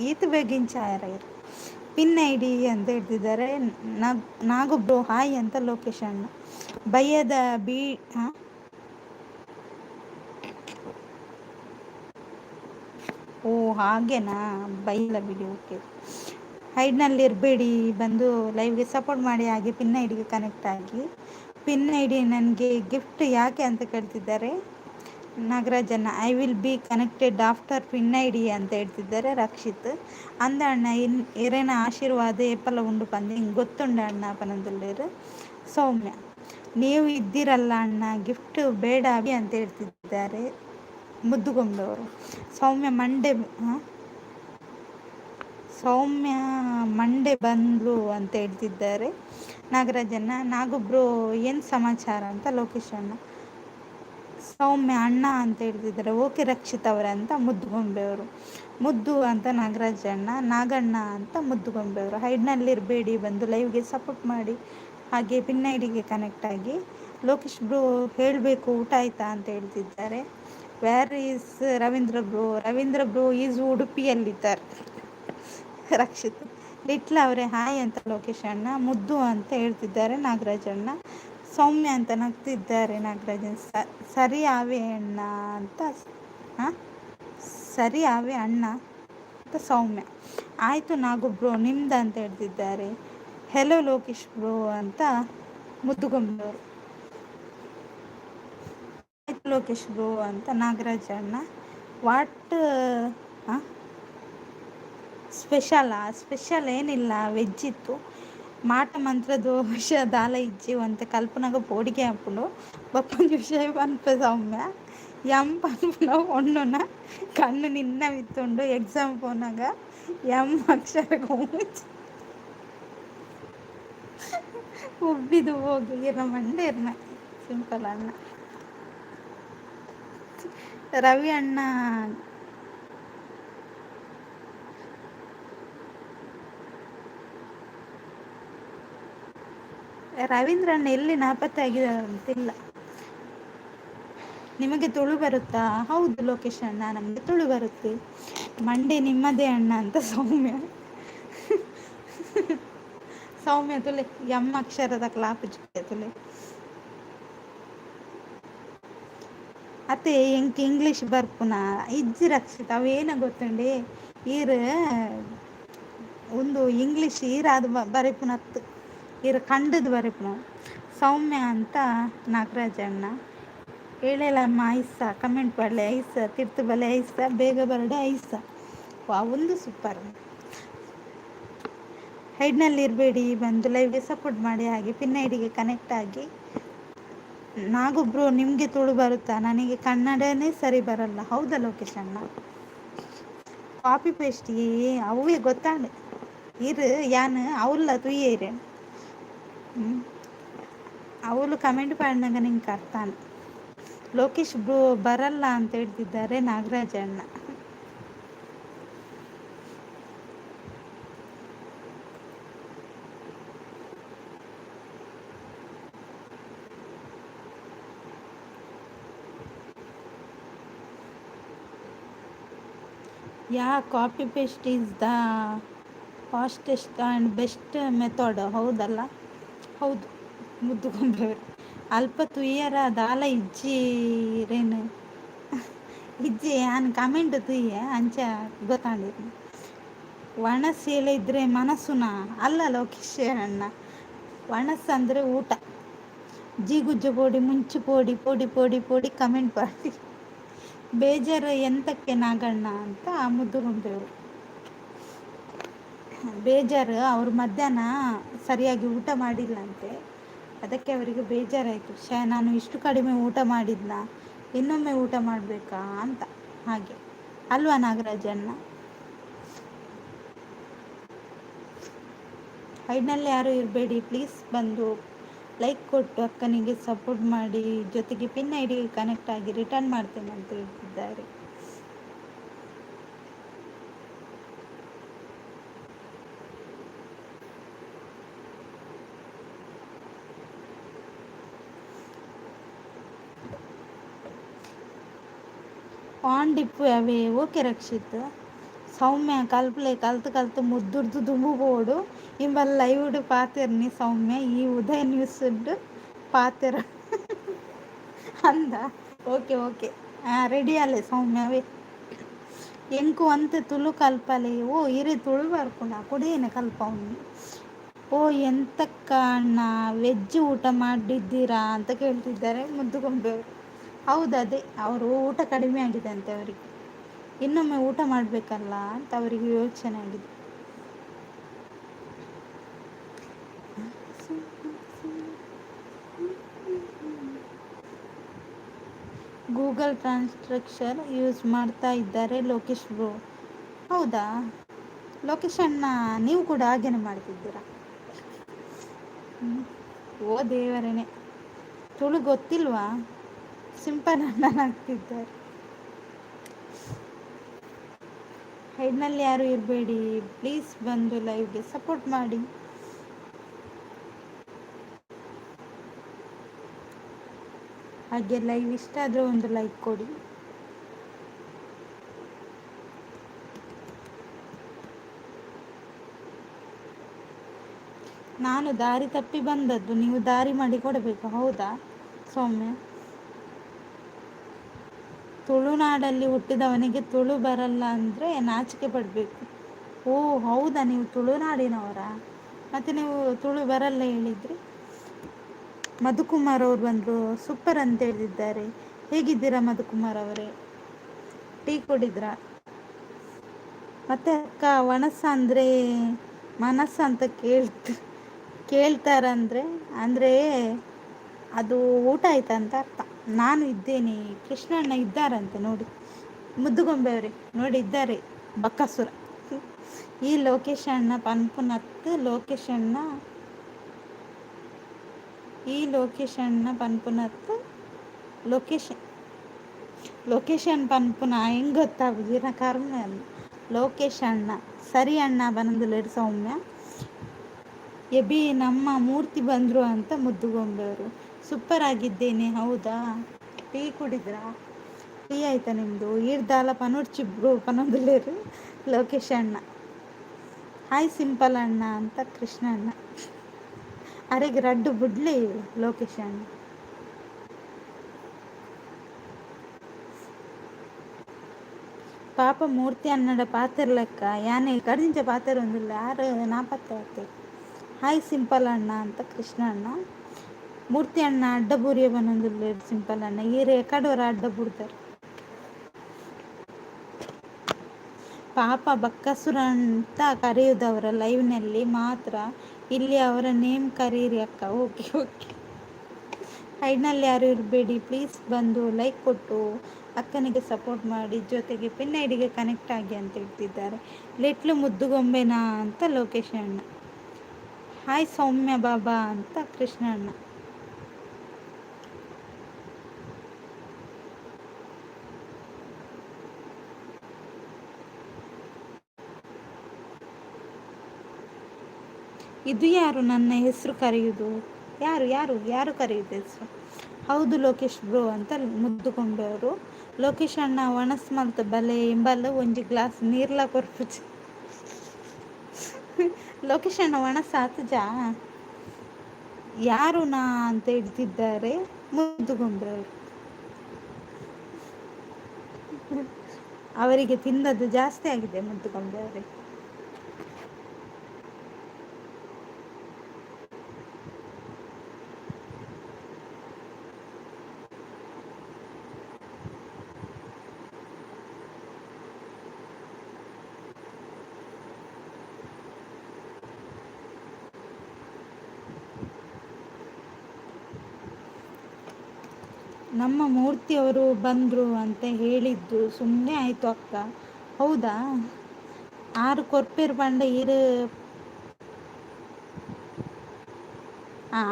ಈತ ಬೇಗಿಂಚಾರ ಪಿನ್ ಐ ಡಿ ಅಂತ ಹೇಳ್ತಿದ್ದಾರೆ. ನಾಗು ಬ್ರೋ ಹಾಯ್ ಅಂತ ಲೋಕೇಶ್ ಅಣ್ಣ. ಭಯದ ಓ ಹಾಗೇನಾ, ಬೈಲ ಬಿಡಿ. ಓಕೆ, ಹೈಡ್ನಲ್ಲಿ ಇರಬೇಡಿ, ಬಂದು ಲೈವ್ಗೆ ಸಪೋರ್ಟ್ ಮಾಡಿ. ಹಾಗೆ ಪಿನ್ ಐ ಡಿಗೆ ಕನೆಕ್ಟ್ ಆಗಿ. ಪಿನ್ ಐ ಡಿ ನನಗೆ ಗಿಫ್ಟ್ ಯಾಕೆ ಅಂತ ಕೇಳ್ತಿದ್ದಾರೆ ನಾಗರಾಜಣ್ಣ. I will be connected after pin I D ಅಂತ ಹೇಳ್ತಿದ್ದಾರೆ ರಕ್ಷಿತ್. ಅಂದ ಅಣ್ಣ ಇರೇನ ಆಶೀರ್ವಾದ ಏಪಲ ಉಂಡು ಪಂದು ಹಿಂಗೆ ಗೊತ್ತುಂಡ ಅಣ್ಣ ಪನಂದುಲ್ಲೇರು. ಸೌಮ್ಯ ನೀವು ಇದ್ದೀರಲ್ಲ ಅಣ್ಣ, ಗಿಫ್ಟ್ ಬೇಡ ಅಂತ ಹೇಳ್ತಿದ್ದಾರೆ ಮುದ್ದುಗೊಂಬೆಯವರು. ಸೌಮ್ಯ ಮಂಡೆ ಬಂದ್ಲು ಅಂತ ಹೇಳ್ತಿದ್ದಾರೆ ನಾಗರಾಜಣ್ಣ. ನಾಗೊಬ್ರು ಏನು ಸಮಾಚಾರ ಅಂತ ಲೋಕೇಶ್ ಅಣ್ಣ. ಸೌಮ್ಯ ಅಣ್ಣ ಅಂತ ಹೇಳ್ತಿದ್ದಾರೆ. ಓಕೆ ರಕ್ಷಿತ್ ಅವರ ಅಂತ ಮುದ್ದುಗೊಂಬೆಯವರು. ಮುದ್ದು ಅಂತ ನಾಗರಾಜಣ್ಣ, ನಾಗಣ್ಣ ಅಂತ ಮುದ್ದುಗೊಂಬೆಯವರು. ಹೈಡ್ನಲ್ಲಿರಬೇಡಿ, ಬಂದು ಲೈವ್ಗೆ ಸಪೋರ್ಟ್ ಮಾಡಿ. ಹಾಗೆ ಪಿನ್ ಐ ಡಿಗೆ ಕನೆಕ್ಟ್ ಆಗಿ. ಲೋಕೇಶ್ ಬ್ರೋ ಹೇಳಬೇಕು ಊಟ ಆಯ್ತಾ ಅಂತ ಹೇಳ್ತಿದ್ದಾರೆ. Where is Ravindra bro is ಉಡುಪಿಯಲ್ಲಿದ್ದಾರೆ ರಕ್ಷಿತ್. ಲಿಟ್ಲ ಅವರೇ ಹಾಯ್ ಅಂತ ಲೋಕೇಶ್ ಅಣ್ಣ. ಮುದ್ದು ಅಂತ ಹೇಳ್ತಿದ್ದಾರೆ ನಾಗರಾಜಣ್ಣ. ಸೌಮ್ಯ ಅಂತ ನಗ್ತಿದ್ದಾರೆ ನಾಗರಾಜನ್. ಸರಿ ಆವೆ ಅಣ್ಣ ಅಂತ ಸರಿ ಆವೆ ಅಣ್ಣ ಅಂತ ಸೌಮ್ಯ. ಆಯಿತು ನಾಗು ಬ್ರೋ ನಿಮ್ದು ಅಂತ ಹೇಳ್ತಿದ್ದಾರೆ. ಹೆಲೋ ಲೋಕೇಶ್ ಬ್ರೋ ಅಂತ ಮುದ್ದುಗೊಂಬೆಯವರು. ಆಯ್ತು ಲೋಕೇಶ್ ಬ್ರೋ ಅಂತ ನಾಗರಾಜಣ್ಣ. ವಾಟ್ ಸ್ಪೆಷಲ್ ಏನಿಲ್ಲ, ವೆಜ್ ಇತ್ತು. ಮಾಟ ಮಂತ್ರ ದೋಷ ದಾಲ ಇಜ್ಜಿ ಅಂತ ಕಲ್ಪನಾಗ ಪೋಡಿಗೆ ಹಾಕೊಂಡು ಬಪ್ಪನ ವಿಷಯ ಪನ್ಪ ಸೌಮ್ಯ ಪನ್ಪುನ ಒಣ್ಣುನ ಕಣ್ಣು ನಿನ್ನ ವಿತ್ತುಂಡು ಎಕ್ಸಾಮ್ ಪೋನಾಗ ಅಕ್ಷರ ಉಬ್ಬಿದು ಹೋಗಿ ಮಂಡೆ ಇರ್ನ ಸಿಂಪಲ್ ಅಣ್ಣ. ರವಿ ಅಣ್ಣ ರವೀಂದ್ರಣ್ಣ ಎಲ್ಲಿ ನಾಪತ್ತೆ ಆಗಿದ್ದಾರೆ ಅಂತಿಲ್ಲ. ನಿಮಗೆ ತುಳು ಬರುತ್ತಾ? ಹೌದು ಲೋಕೇಶ್ ಅಣ್ಣ, ನಮಗೆ ತುಳು ಬರುತ್ತೆ. ಮಂಡೆ ನಿಮ್ಮದೇ ಅಣ್ಣ ಅಂತ ಸೌಮ್ಯ. ಸೌಮ್ಯ ತುಲೆ ಎಮ್ಮ ಅಕ್ಷರದ ಕ್ಲಾಪ್ ತುಲೆ ಅತ್ತೆ ಎಂಕ್ ಇಂಗ್ಲೀಷ್ ಬರ್ಪುನ ಇಜ್ಜಿ ರಕ್ಷಿತ ಅವೇನ ಗೊತ್ತುಂಡಿ ಈರ್ ಒಂದು ಇಂಗ್ಲೀಷ್ ಈರಾದು ಬರೆಪುನತ್ತು ಈರ್ ಕಂಡದು ಬರೆಪುನ ಸೌಮ್ಯ ಅಂತ ನಾಗರಾಜಣ್ಣ ಹೇಳಲಮ್ಮ ಐಸ ಕಮೆಂಟ್ ಬರಲೆ ಐಸ ತಿರ್ತು ಬಲೆ ಐಸ ಬೇಗ ಬರಡೆ ಐಸ ಒಂದು ಸೂಪರ್. ಹೈಡ್ನಲ್ಲಿ ಇರಬೇಡಿ, ಬಂದು ಲೈವ್ಗೆ ಸಪೋರ್ಟ್ ಮಾಡಿ, ಹಾಗೆ ಪಿನ್ ಐಡಿಗೆ ಕನೆಕ್ಟ್ ಆಗಿ. ನಾಗೊಬ್ರು ನಿಮಗೆ ತುಳು ಬರುತ್ತಾ? ನನಗೆ ಕನ್ನಡನೇ ಸರಿ ಬರಲ್ಲ. ಹೌದಾ ಲೋಕೇಶ್ ಅಣ್ಣ? ಕಾಪಿ ಪೇಸ್ಟ್ ಅವೇ ಗೊತ್ತಾಂಡು ಇರು ಯಾನ್ ಅವಲ್ಲ ತುಯ್ಯೇರೆ ಅವಳು ಕಮೆಂಟ್ ಮಾಡಿದಾಗ ನಿಂಗೆ ಅರ್ಥಾನು. ಲೋಕೇಶ್ ಬ್ರೋ ಬರಲ್ಲ ಅಂತ ಹೇಳ್ತಿದ್ದಾರೆ ನಾಗರಾಜ ಅಣ್ಣ. Copy paste is the fastest and best method. ಹೌದಲ್ಲ? ಹೌದು ಮುದ್ದುಗೊಂಬೆಯವರು ಅಲ್ಪ ತುಯ್ಯರ ದಾಲ ಇಜ್ಜಿರೇನು ಇಜ್ಜಿ ನಾನು ಕಮೆಂಟ್ ತುಯ್ಯ ಅಂಚ ಗೊತ್ತಾಂಡಿರು. ಒಣಸೇಲೆ ಇದ್ರೆ ಮನಸ್ಸುನ ಅಲ್ಲ ಲೋಕೇಶ್ ಅಣ್ಣ, ಒಣಸು ಅಂದರೆ ಊಟ. ಜೀಗುಜ್ಜ ಪೋಡಿ ಮುಂಚು ಪೋಡಿ ಪೋಡಿ ಪೋಡಿ ಪೋಡಿ ಕಮೆಂಟ್ ಮಾಡಿ. ಬೇಜಾರು ಎಂತಕ್ಕೆ ನಾಗಣ್ಣ ಅಂತ ಮುದ್ದುಗೊಂಬೆಯವರು. ಬೇಜಾರು ಅವರು ಮಧ್ಯಾಹ್ನ ಸರಿಯಾಗಿ ಊಟ ಮಾಡಿಲ್ಲಂತೆ, ಅದಕ್ಕೆ ಅವರಿಗೆ ಬೇಜಾರಾಯಿತು. ನಾನು ಇಷ್ಟು ಕಡಿಮೆ ಊಟ ಮಾಡಿದ್ನ, ಇನ್ನೊಮ್ಮೆ ಊಟ ಮಾಡಬೇಕಾ ಅಂತ. ಹಾಗೆ ಅಲ್ವಾ ನಾಗರಾಜಣ್ಣ? ಹೈಡ್ನಲ್ಲಿ ಯಾರು ಇರಬೇಡಿ ಪ್ಲೀಸ್, ಬಂದು ಲೈಕ್ ಕೊಟ್ಟು ಅಕ್ಕನಿಗೆ ಸಪೋರ್ಟ್ ಮಾಡಿ, ಜೊತೆಗೆ ಪಿನ್ ಐಡಿಗೆ ಕನೆಕ್ಟ್ ಆಗಿ ರಿಟರ್ನ್ ಮಾಡ್ತೇನೆ ಅಂತ ಹೇಳ್ತಿದ್ದಾರೆ. ಆನ್ ಡಿಪ್ಪು ಅವೇ ಓಕೆ ರಕ್ಷಿತ್. ಸೌಮ್ಯ ಕಲ್ಪಲೆ ಕಲ್ತು ಮುದ್ದುರ್ದು ದುಂಬು ಬೋಡು ಇಂಬಲ್ಲ ಲೈವ್ಡು ಪಾತಿರ್ನಿ ಸೌಮ್ಯ ಈ ಉದಯ ನ್ಯೂಸ್ ಪಾತಿರ ಅಂದ. ಓಕೆ ರೆಡಿ ಅಲ್ಲೇ ಸೌಮ್ಯವೇ ಎಂಕು ಅಂತೆ ತುಳು ಕಲ್ಪಲೆ. ಓ ಇರಿ ತುಳು ಬರ್ಪುಣ ಕೊಡೇನೆ ಕಲ್ಪವ್ನಿ. ಓ ಎಂತಕ್ಕ ಅಣ್ಣ ವೆಜ್ ಊಟ ಮಾಡಿದ್ದೀರಾ ಅಂತ ಕೇಳ್ತಿದ್ದಾರೆ ಮುದ್ದುಗೊಂಬೆಯವರು. ಹೌದದೇ ಅವರು ಊಟ ಕಡಿಮೆ ಆಗಿದೆ ಅಂತೆ, ಅವರಿಗೆ ಇನ್ನೊಮ್ಮೆ ಊಟ ಮಾಡಬೇಕಲ್ಲ ಅಂತ ಅವರಿಗೆ ಯೋಚನೆ ಆಗಿದೆ. ಗೂಗಲ್ ಟ್ರಾನ್ಸ್ಲೇಷನ್ ಯೂಸ್ ಮಾಡ್ತಾ ಇದ್ದಾರೆ ಲೋಕೇಶ್ ಬ್ರೋ. ಹೌದಾ ಲೋಕೇಶ್ ಅಣ್ಣ, ನೀವು ಕೂಡ ಹಾಗೇನೆ ಮಾಡ್ತಿದ್ದೀರಾ? ಓ ದೇವರೇನೆ, ತುಳು ಗೊತ್ತಿಲ್ವಾ? ಸಿಂಪಲ್ ಅಣ್ಣನಾಗ್ತಿದ್ದಾರೆ. ಹೈಡ್ನಲ್ಲಿ ಯಾರು ಇರಬೇಡಿ ಪ್ಲೀಸ್, ಬಂದು ಲೈವ್ಗೆ ಸಪೋರ್ಟ್ ಮಾಡಿ. ಹಾಗೆ ಲೈವ್ ಇಷ್ಟ ಆದರೆ ಒಂದು ಲೈಕ್ ಕೊಡಿ. ನಾನು ದಾರಿ ತಪ್ಪಿ ಬಂದದ್ದು, ನೀವು ದಾರಿ ಮಾಡಿ ಕೊಡಬೇಕು. ಹೌದಾ ಸೌಮ್ಯ? ತುಳುನಾಡಲ್ಲಿ ಹುಟ್ಟಿದವನಿಗೆ ತುಳು ಬರಲ್ಲ ಅಂದರೆ ನಾಚಿಕೆ ಪಡಬೇಕು. ಓ ಹೌದಾ, ನೀವು ತುಳುನಾಡಿನವರಾ? ಮತ್ತು ನೀವು ತುಳು ಬರಲ್ಲ ಹೇಳಿದ್ರಿ. ಮಧುಕುಮಾರ್ ಅವ್ರು ಬಂದರು, ಸೂಪರ್ ಅಂತ ಹೇಳಿದ್ದಾರೆ. ಹೇಗಿದ್ದೀರಾ ಮಧುಕುಮಾರ್ ಅವರೇ? ಟೀ ಕುಡಿದ್ರಾ? ಮತ್ತೆ ಅಕ್ಕ ಒಣಸ ಅಂದರೆ ಮನಸ್ಸು ಅಂತ ಕೇಳ್ತಾರಂದ್ರೆ ಅಂದರೆ ಅದು ಊಟ ಆಯ್ತಾ ಅಂತ ಅರ್ಥ. ನಾನು ಇದ್ದೇನೆ, ಕೃಷ್ಣಣ್ಣ ಇದ್ದಾರಂತೆ ನೋಡಿ, ಮುದ್ದುಗೊಂಬೆಯವರೇ ನೋಡಿ ಇದ್ದಾರೆ ಬಕ್ಕಸುರ. ಈ ಲೋಕೇಶ್ ಅಣ್ಣ ಪನ್ಪುನತ್ತು ಲೊಕೇಶನ್ ಲೊಕೇಶನ್ ಪನ್ಪುನ ಹೆಂಗೆ ಗೊತ್ತಾಗುದಿನ ಕರ್ಮ ಲೋಕೇಶ್ ಅಣ್ಣ ಸರಿ ಅಣ್ಣ ಬನಂದುಲೇರು ಸೌಮ್ಯ ಎಬಿ ನಮ್ಮ ಮೂರ್ತಿ ಬಂದರು ಅಂತ ಮುದ್ದುಗೊಂಬೆಯವರು. ಸೂಪರ್ ಆಗಿದ್ದೇನೆ ಹೌದಾ, ಟೀ ಕುಡಿದ್ರಾ? ಟೀ ಆಯ್ತಾ ನಿಮ್ಮದು? ಈರ್ದಾಲ ಪನೋಡ್ಚಿಬ್ರು ಪನೊಂದುಲೇರು ಲೋಕೇಶ್ ಅಣ್ಣ. ಹಾಯ್ ಸಿಂಪಲ್ ಅಣ್ಣ ಅಂತ ಕೃಷ್ಣ ಅಣ್ಣ. ಅರೆಗೆ ರಡ್ಡು ಬುಡ್ಲಿ ಲೋಕೇಶ್ ಅಣ್ಣ. ಪಾಪ ಮೂರ್ತಿ ಅನ್ನಡ ಪಾತ್ರ ಲೆಕ್ಕ ಯಾನೆ ಕಡಿಂಚ ಪಾತ್ರ ಒಂದಿಲ್ಲ ಯಾರು ನಾಪತ್ತೆ ಆಯ್ತು. ಹಾಯ್ ಸಿಂಪಲ್ ಅಣ್ಣ ಅಂತ ಕೃಷ್ಣ ಅಣ್ಣ. ಮೂರ್ತಿ ಅಣ್ಣ ಅಡ್ಡ ಬೂರಿಯ ಬಂದೊಂದಿಲ್ಲ ಸಿಂಪಲ್ ಅಣ್ಣ ಈರೆ ಕಡವರ ಅಡ್ಡ ಬೂಡ್ತಾರೆ. ಪಾಪ ಬಕ್ಕಸುರ ಅಂತ ಕರೆಯುವುದವರ ಲೈವ್ನಲ್ಲಿ ಮಾತ್ರ, ಇಲ್ಲಿ ಅವರ ನೇಮ್ ಕರೀರಿ ಅಕ್ಕ. Okay okay. ಹೈಡ್ನಲ್ಲಿ ಯಾರು ಇರಬೇಡಿ ಪ್ಲೀಸ್, ಬಂದು ಲೈಕ್ ಕೊಟ್ಟು ಅಕ್ಕನಿಗೆ ಸಪೋರ್ಟ್ ಮಾಡಿ, ಜೊತೆಗೆ ಪಿನ್ ಐಡಿಗೆ ಕನೆಕ್ಟ್ ಆಗಿ ಅಂತ ಹೇಳ್ತಿದ್ದಾರೆ. ಲಿಟ್ಲು ಮುದ್ದುಗೊಂಬೆನಾ ಅಂತ ಲೋಕೇಶ್ ಅಣ್ಣ. ಹಾಯ್ ಸೌಮ್ಯ ಬಾಬಾ ಅಂತ ಕೃಷ್ಣ ಅಣ್ಣ. ಇದು ಯಾರು ನನ್ನ ಹೆಸರು ಕರೆಯುವುದು? ಯಾರು ಯಾರು ಯಾರು ಕರೆಯುವುದು ಹೆಸರು? ಹೌದು ಲೋಕೇಶ್ ಬ್ರೋ ಅಂತ ಮುದ್ದುಗೊಂಬೆಯವರು. ಲೋಕೇಶ್ ಅಣ್ಣ ಒಣಸ್ ಮಲ್ತ ಬಲೆ ಎಂಬಲ್ಲ ಒಂಜಿ ಗ್ಲಾಸ್ ನೀರ್ಲ ಕೊರ್ಪುಜಿ. ಲೋಕೇಶ್ ಅಣ್ಣ ಒಣಸ್ ಆತಜಾ ಯಾರು ನಾ ಅಂತ ಹೇಳ್ತಿದ್ದಾರೆ ಮುದ್ದುಗೊಂಬೆಯವರು. ಅವರಿಗೆ ತಿಂದದ್ದು ಜಾಸ್ತಿ ಆಗಿದೆ ಮುದ್ದುಗೊಂಬೆಯವರಿಗೆ. ನಮ್ಮ ಮೂರ್ತಿಯವರು ಬಂದರು ಅಂತ ಹೇಳಿದ್ದು ಸುಮ್ಮನೆ ಆಯಿತು ಅಕ್ಕ. ಹೌದಾ, ಆರು ಕೊರ್ಪೇರು ಬಂಡ ಇರು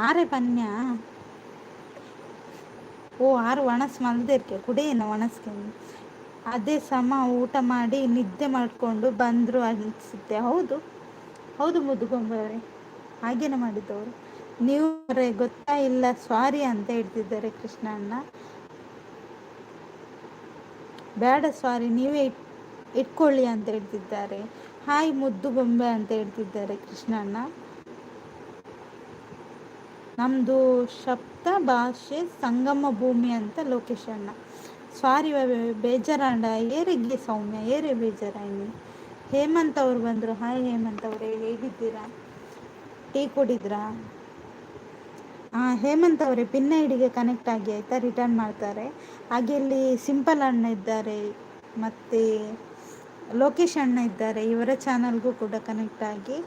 ಆರೇ ಪನ್ಯ. ಓ ಆರು ಒಣಸ್ ಮಲ್ದಿರ್ಕೆ ಕುಡೇನ ಒಣಸ್ಕೆ. ಅದೇ ಸಮ ಊಟ ಮಾಡಿ ನಿದ್ದೆ ಮಾಡಿಕೊಂಡು ಬಂದರು ಅನಿಸುತ್ತೆ. ಹೌದು ಹೌದು ಮುದ್ದುಗೊಂಬೆಯವರೇ, ಹಾಗೇನೆ ಮಾಡಿದ್ದವರು. ನೀವು ಗೊತ್ತಾ ಇಲ್ಲ ಸಾರಿ ಅಂತ ಹೇಳ್ತಿದ್ದಾರೆ ಕೃಷ್ಣ ಅಣ್ಣ. ಬೇಡ ಸಾರಿ ನೀವೇ ಇಟ್ಕೊಳ್ಳಿ ಅಂತ ಹೇಳ್ತಿದ್ದಾರೆ. ಹಾಯ್ ಮುದ್ದುಗೊಂಬೆ ಅಂತ ಹೇಳ್ತಿದ್ದಾರೆ ಕೃಷ್ಣ ಅಣ್ಣ. ನಮ್ಮದು ಶಬ್ದ ಭಾಷೆ ಸಂಗಮ ಭೂಮಿ ಅಂತ ಲೋಕೇಶ್ ಅಣ್ಣ. ಸಾರಿ ಬೇಜಾರಾಂಡ ಏರಿಗೆ ಸೌಮ್ಯ ಏರೇ ಬೇಜಾರಾಯ್ನಿ. ಹೇಮಂತ್ ಅವರು ಬಂದರು. ಹಾಯ್ ಹೇಮಂತ್ ಅವರೇ, ಹೇಗಿದ್ದೀರಾ? ಟೀ ಕುಡಿದ್ರಾ? ಹೇಮಂತ್ ಅವರೇ ಪಿನ್ ಐಡಿಗೆ ಕನೆಕ್ಟ್ ಆಗಿ ಆಯಿತಾ, ರಿಟರ್ನ್ ಮಾಡ್ತಾರೆ. ಹಾಗೆ ಇಲ್ಲಿ ಸಿಂಪಲ್ ಅಣ್ಣ ಇದ್ದಾರೆ ಮತ್ತು ಲೋಕೇಶ್ ಅಣ್ಣ ಇದ್ದಾರೆ, ಇವರ ಚಾನಲ್ಗೂ ಕೂಡ ಕನೆಕ್ಟ್ ಆಗಿ.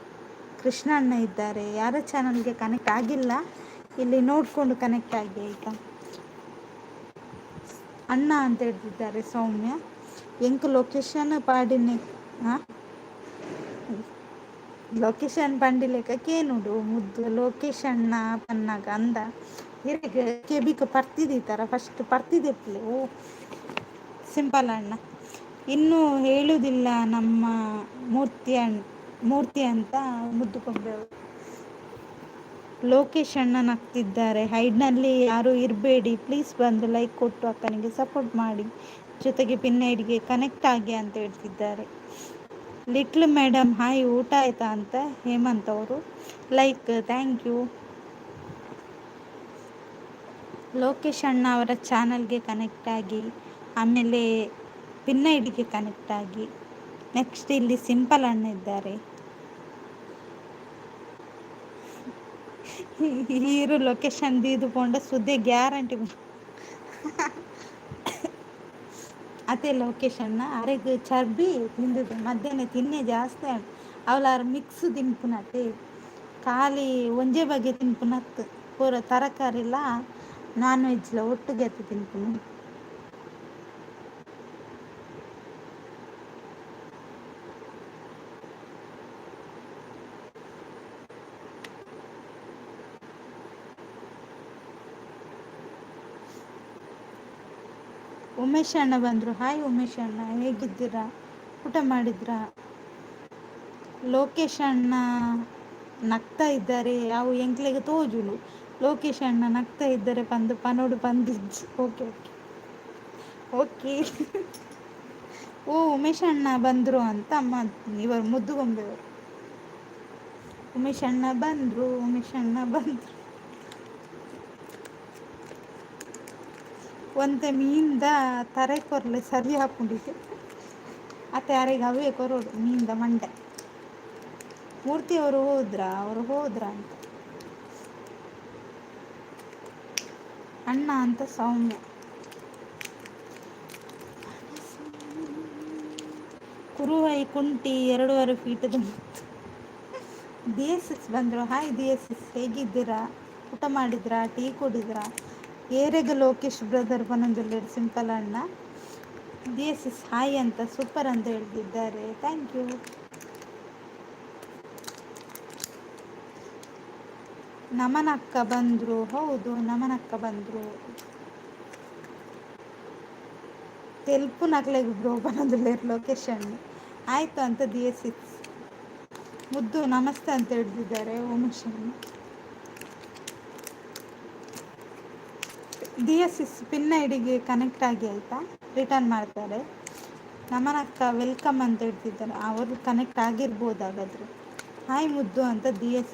ಕೃಷ್ಣ ಅಣ್ಣ ಇದ್ದಾರೆ, ಯಾರ ಚಾನಲ್ಗೆ ಕನೆಕ್ಟ್ ಆಗಿಲ್ಲ ಇಲ್ಲಿ ನೋಡಿಕೊಂಡು ಕನೆಕ್ಟ್ ಆಗಿ ಆಯಿತಾ. ಅಣ್ಣ ಅಂತ ಹೇಳ್ತಿದ್ದಾರೆ ಸೌಮ್ಯ. ಎಂಕ್ ಲೊಕೇಶನ್ ಪಾಡಿನ ಲೊಕೇಶನ್ ಪಂಡಿಲೇಕೇನುಡು ಮುದ್ದು ಲೊಕೇಶ್ ಅಣ್ಣ ಪನ್ನಾಗ ಅಂದ ಹಿರಿಗೆ ಕೆಬಿಕ ಪರ್ತಿದ್ದೀತಾರ ಫಸ್ಟ್ ಪರ್ತಿದ್ದೆಪ್ಲೆ. ಓ ಸಿಂಪಲ್ ಅಣ್ಣ ಇನ್ನೂ ಹೇಳುವುದಿಲ್ಲ ನಮ್ಮ ಮೂರ್ತಿ ಅಂತ ಮುದ್ದುಕೊಂಬೆವರು. ಲೋಕೇಶ್ ಅಣ್ಣ ನಗ್ತಿದ್ದಾರೆ. ಹೈಡ್ನಲ್ಲಿ ಯಾರು ಇರಬೇಡಿ ಪ್ಲೀಸ್, ಬಂದು ಲೈಕ್ ಕೊಟ್ಟು ಅಕ್ಕನಿಗೆ ಸಪೋರ್ಟ್ ಮಾಡಿ, ಜೊತೆಗೆ ಪಿನ್ ಐಡಿಗೆ ಕನೆಕ್ಟ್ ಆಗಿ ಅಂತ ಹೇಳ್ತಿದ್ದಾರೆ. ಲಿಟ್ಲ್ ಮೇಡಮ್ ಹಾಯ್ ಊಟ ಆಯ್ತಾ ಅಂತ ಹೇಮಂತ್ ಅವರು. Like thank you. ಲೋಕೇಶ್ ಅಣ್ಣ ಅವರ ಚಾನಲ್ಗೆ ಕನೆಕ್ಟ್ ಆಗಿ, ಆಮೇಲೆ ಪಿನ್ ಐಡಿಗೆ ಕನೆಕ್ಟ್ ಆಗಿ. ನೆಕ್ಸ್ಟ್ ಇಲ್ಲಿ ಸಿಂಪಲ್ ಅಣ್ಣ ಇದ್ದಾರೆ. ಹೀರು ಲೊಕೇಶನ್ ದೀದುಕೊಂಡ ಸುದ್ದಿ ಗ್ಯಾರಂಟಿ. ಅದೇ ಲೊಕೇಶ್ ಅಣ್ಣ ಅರೆಗೆ ಚರ್ಬಿ ತಿಂದಿದ್ದು ಮಧ್ಯಾಹ್ನ ತಿನ್ನೆ ಜಾಸ್ತಿ ಅವಳ ಮಿಕ್ಸ್ ತಿನ್ಪುನತ್ತೆ. ಖಾಲಿ ಒಂಜೇ ಬಗೆ ತಿನ್ಪುನತ್ತು, ಪೂರ ತರಕಾರಿಲ್ಲ ನಾನ್ ವೆಜ್ಲ ಒಟ್ಟಿಗೆ ಅತ್ತೆ ತಿನ್ಪುನು. ಉಮೇಶ್ ಅಣ್ಣ ಬಂದರು. ಹಾಯ್ ಉಮೇಶ್ ಅಣ್ಣ, ಹೇಗಿದ್ದೀರಾ? ಊಟ ಮಾಡಿದ್ರಾ? ಲೋಕೇಶ್ ಅಣ್ಣ ನಗ್ತಾ ಇದ್ದಾರೆ. ಅವು ಎಂಕ್ಲೆಗೆ ತೋಜುಲು. ಲೋಕೇಶ್ ಅಣ್ಣ ನಗ್ತಾ ಇದ್ದಾರೆ. ಪಂದು ಪನೋಡು ಪಂದಿಜ್ಜು. Okay okay okay. ಓ ಉಮೇಶ್ ಅಣ್ಣ ಬಂದರು ಅಂತ ಅಮ್ಮ ಇವರು ಮುದ್ದುಗೊಂಬೆಯವರು. ಉಮೇಶ್ ಅಣ್ಣ ಬಂದರು, ಉಮೇಶ್ ಅಣ್ಣ ಬಂದರು. ಒಂತೆ ಮೀನ್ದ ತರೆ ಕೊರ್ಲೆ ಸರಿ ಹಾಕೊಂಡಿದ್ದೆ. ಅತ್ತೆ ಯಾರಿಗೆ ಅವೇ ಕೊರೋಡು ಮೀನ್ದ ಮಂಡೆ. ಮೂರ್ತಿ ಅವರು ಹೋದ್ರ ಅಂತ. ಅಣ್ಣ ಅಂತ ಸೌಮ್ಯ. ಕುರುವೈ ಕುಂಟಿ 2.5 ಫೀಟದ DS ಬಂದರು. ಹಾಯ್ DS, ಹೇಗಿದ್ದೀರಾ? ಊಟ ಮಾಡಿದ್ರಾ? ಟೀ ಕುಡಿದ್ರಾ? ಏರೆಗ ಲೋಕೇಶ್ ಬ್ರದರ್ ಪನೊಂದುಲ್ಲೇರು ಸಿಂಪಲ್ ಅಣ್ಣ. DS ಹಾಯ್ ಅಂತ ಸೂಪರ್ ಅಂತ ಹೇಳ್ತಿದ್ದಾರೆ. Thank you. ನಮನಕ್ಕ ಬಂದರು. ಹೌದು, ನಮನಕ್ಕ ಬಂದರು. ತೆಲ್ಪು ನಕ್ಲೆಗ್ ಬ್ರೋ ಪನೊಂದುಲ್ಲೇರು ಲೋಕೇಶ್ ಅಣ್ಣ. ಆಯಿತು ಅಂತ DS ಮುದ್ದು ನಮಸ್ತೆ ಅಂತ ಹೇಳ್ತಿದ್ದಾರೆ ಉಮೇಶ್ ಅಣ್ಣ. DS ಪಿನ್ ಐಡಿಗೆ ಕನೆಕ್ಟ್ ಆಗಿ ಆಯಿತಾ, ರಿಟರ್ನ್ ಮಾಡ್ತಾರೆ. ನಮನಕ್ಕ ವೆಲ್ಕಮ್ ಅಂತ ಹೇಳ್ತಿದ್ದಾರೆ. ಅವರು ಕನೆಕ್ಟ್ ಆಗಿರ್ಬೋದು ಹಾಗಾದರೆ. ಹಾಯ್ ಮುದ್ದು ಅಂತ DS.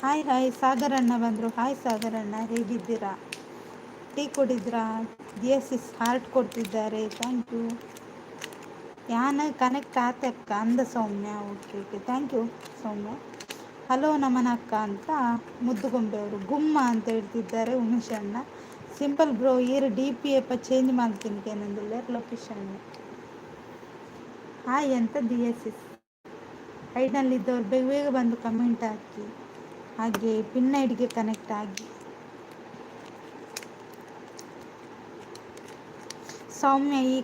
Hi hi. ಸಾಗರ್ ಅಣ್ಣ ಬಂದರು. ಹಾಯ್ ಸಾಗರ್ ಅಣ್ಣ, ಹೇಗಿದ್ದೀರಾ? ಟೀ ಕುಡಿದ್ರಾ? DS ಹಾರ್ಟ್ ಕೊಡ್ತಿದ್ದಾರೆ. Thank you. ಯಾನ ಕನೆಕ್ಟ್ ಆತಕ್ಕ ಅಂದ Soumya. Okay okay, thank you Soumya. Hello ನಮನಕ್ಕ ಅಂತ ಮುದ್ದುಗೊಂಬೆಯವರು. ಗುಮ್ಮ ಅಂತ ಹೇಳ್ತಿದ್ದಾರೆ ಉಮೇಶ್ ಅಣ್ಣ. ಸಿಂಪಲ್ ಬ್ರೋ ಈರು DP ಅಪ್ಪ ಚೇಂಜ್ ಮಾಡ್ತೀನಿ ಏನಂದಿಲ್ಲ ಲೊಕೇಶನ್. ಹಾಯ್ ಅಂತ DS. ಐಡ್ನಲ್ಲಿದ್ದವ್ರು ಬೇಗ ಬೇಗ ಬಂದು ಕಮೆಂಟ್ ಹಾಕಿ, ಹಾಗೆ ಪಿನ್ ಐಡಿಗೆ ಕನೆಕ್ಟ್ ಆಗಿ. ಸೌಮ್ಯ ಈ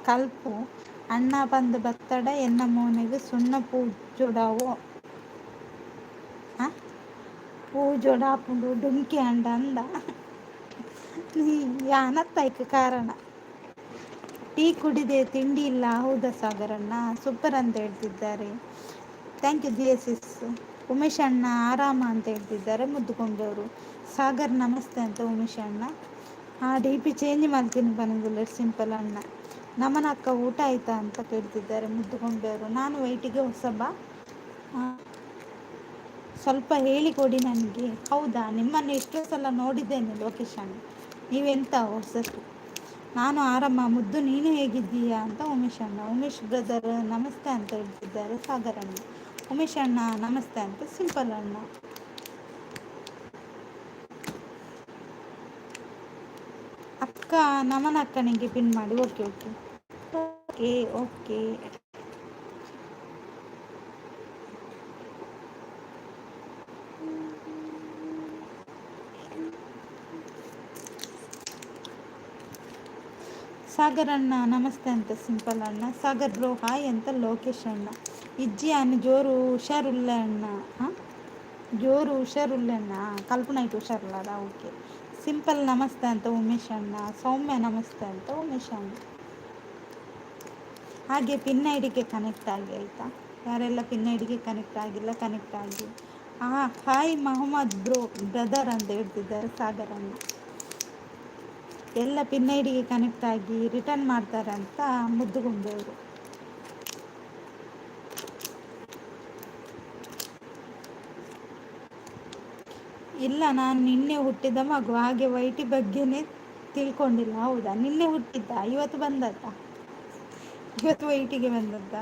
ಕಲ್ಪು ಅಣ್ಣ ಬಂದು ಬತ್ತಡ ಎನ್ನ ಮೋನೆಗೆ ಸುಣ್ಣ ಪೂಜೊಡಾವೋ ಪೂಜೊಡಾಪುಂಡು ಡುಂಕಿ ಅಂಡ ಅಂದ. ನೀ ಯಾನತ್ತಾಯ್ಕೆ ಕಾರಣ. ಟೀ ಕುಡಿದೆ, ತಿಂಡಿ ಇಲ್ಲ. ಹೌದಾ ಸಾಗರಣ್ಣ, ಸೂಪರ್ ಅಂತ ಹೇಳ್ತಿದ್ದಾರೆ. Thank you DS. ಉಮೇಶ್ ಅಣ್ಣ ಆರಾಮ ಅಂತ ಹೇಳ್ತಿದ್ದಾರೆ ಮುದ್ದುಕೊಂಡವರು. ಸಾಗರ್ ನಮಸ್ತೆ ಅಂತ ಉಮೇಶ್ ಅಣ್ಣ. DP ಚೇಂಜ್ ಮಾಡ್ತೀನಿ ಬಂದಿಲ್ಲ ಸಿಂಪಲ್ ಅಣ್ಣ. ನಮನಕ್ಕ ಊಟ ಆಯ್ತಾ ಅಂತ ಕೇಳ್ತಿದ್ದಾರೆ ಮುದ್ದುಗೊಂಬೆಯವರು. ನಾನು ವೈಟಿಗೆ ಹೊಸಬ, ಸ್ವಲ್ಪ ಹೇಳಿಕೊಡಿ ನನಗೆ. ಹೌದಾ, ನಿಮ್ಮನ್ನು ಎಷ್ಟೋ ಸಲ ನೋಡಿದ್ದೇನೆ ಲೊಕೇಶನ್, ನೀವೆಂತ ಹೊಸತು. ನಾನು ಆರಾಮ ಮುದ್ದು, ನೀನು ಹೇಗಿದ್ದೀಯಾ ಅಂತ ಉಮೇಶ್ ಅಣ್ಣ. ಉಮೇಶ್ ಬ್ರದರ್ ನಮಸ್ತೆ ಅಂತ ಹೇಳ್ತಿದ್ದಾರೆ ಸಾಗರ್ ಅಣ್ಣ. ಉಮೇಶ್ ಅಣ್ಣ ನಮಸ್ತೆ ಅಂತ ಸಿಂಪಲ್ ಅಣ್ಣ. ಅಕ್ಕ ನಮನಕ್ಕನಿಗೆ ಪಿನ್ ಮಾಡಿ. Okay okay okay okay. Sagar ಅಣ್ಣ ನಮಸ್ತೆ ಅಂತ ಸಿಂಪಲ್ ಅಣ್ಣ. ಸಾಗರ್ ಬ್ರೋ ಹಾಯ್ ಅಂತ ಲೋಕೇಶ್ ಅಣ್ಣ. ಇಜ್ಜಿ ಅಣ್ಣ ಜೋರು ಹುಷಾರುಳ್ಳೆ ಅಣ್ಣ. ಜೋರು ಹುಷಾರುಳ್ಳೆ ಅಣ್ಣ. ಕಲ್ಪನಾ ಇಟ್ಟು ಹುಷಾರುಳ್ಳದ. ಓಕೆ ಸಿಂಪಲ್ ನಮಸ್ತೆ ಅಂತ ಉಮೇಶ್ ಅಣ್ಣ. ಸೌಮ್ಯ ನಮಸ್ತೆ ಅಂತ ಉಮೇಶ್ ಅಣ್ಣ. ಹಾಗೆ ಪಿನ್ ಐಡಿಗೆ ಕನೆಕ್ಟ್ ಆಗಿ ಆಯಿತಾ. ಯಾರೆಲ್ಲ ಪಿನ್ ಐಡಿಗೆ ಕನೆಕ್ಟ್ ಆಗಿಲ್ಲ ಕನೆಕ್ಟ್ ಆಗಿ. ಹಾಯ್ ಮೊಹಮ್ಮದ್ ಬ್ರೋ ಬ್ರದರ್ ಅಂತ ಹೇಳ್ತಿದ್ದಾರೆ ಸಾಗರ್ ಅಣ್ಣ. ಎಲ್ಲ ಪಿನ್ ಐಡಿಗೆ ಕನೆಕ್ಟ್ ಆಗಿ ರಿಟರ್ನ್ ಮಾಡ್ತಾರೆ ಅಂತ ಮುದ್ದುಗೊಂಬೆಯವರು. ಇಲ್ಲ, ನಾನು ನಿನ್ನೆ ಹುಟ್ಟಿದ ಮಗು, ಹಾಗೆ ವೈಟಿ ಬಗ್ಗೆನೇ ತಿಳ್ಕೊಂಡಿಲ್ಲ. ಹೌದಾ, ನಿನ್ನೆ ಹುಟ್ಟಿದ್ದ? ಇವತ್ತು ಬಂದದ್ದ? ಇವತ್ತು ವೈಟಿಗೆ ಬಂದದ್ದ?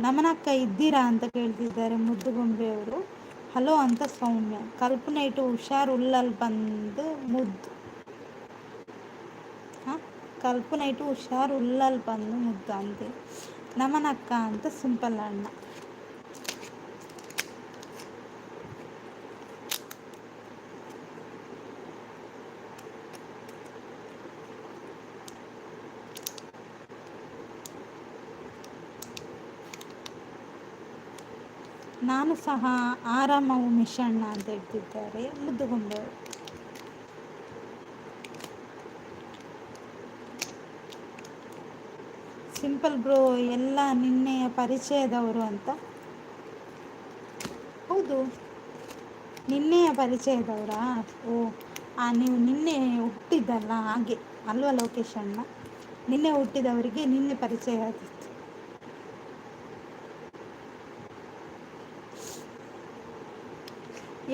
ನಮನಕ್ಕ ಇದ್ದೀರಾ ಅಂತ ಕೇಳ್ತಿದ್ದಾರೆ ಮುದ್ದುಗೊಂಬೆಯವರು. ಹಲೋ ಅಂತ ಸೌಮ್ಯ. ಕಲ್ಪನೆ ಇಟ್ಟು ಹುಷಾರು ಉಲ್ಲಲ್ಲಿ ಬಂದು ಮುದ್ದು. ಕಲ್ಪನೆ ಇಟ್ಟು ಹುಷಾರು ಉಲ್ಲಲ್ಲಿ ಬಂದು ಮುದ್ದು ಅಂತೆ ನಮನಕ್ಕ ಅಂತ ಸಿಂಪಲ್ ಅಣ್ಣ. ನಾನು ಸಹ ಆರಾಮ ಉಮೇಶ್ ಅಣ್ಣ ಅಂತ ಹೇಳ್ತಿದ್ದಾರೆ ಮುದ್ದುಗೊಂಬೆಯವರು. ಸಿಂಪಲ್ ಬ್ರೋ ಎಲ್ಲ ನಿನ್ನೆಯ ಪರಿಚಯದವರು ಅಂತ. ಹೌದು, ನಿನ್ನೆಯ ಪರಿಚಯದವರಾ? ಓ, ನೀವು ನಿನ್ನೆ ಹುಟ್ಟಿದ್ದಲ್ಲ ಹಾಗೆ ಅಲ್ವಾ ಲೊಕೇಶನ್ನ? ನಿನ್ನೆ ಹುಟ್ಟಿದವರಿಗೆ ನಿನ್ನೆ ಪರಿಚಯ ಆದದ್ದು.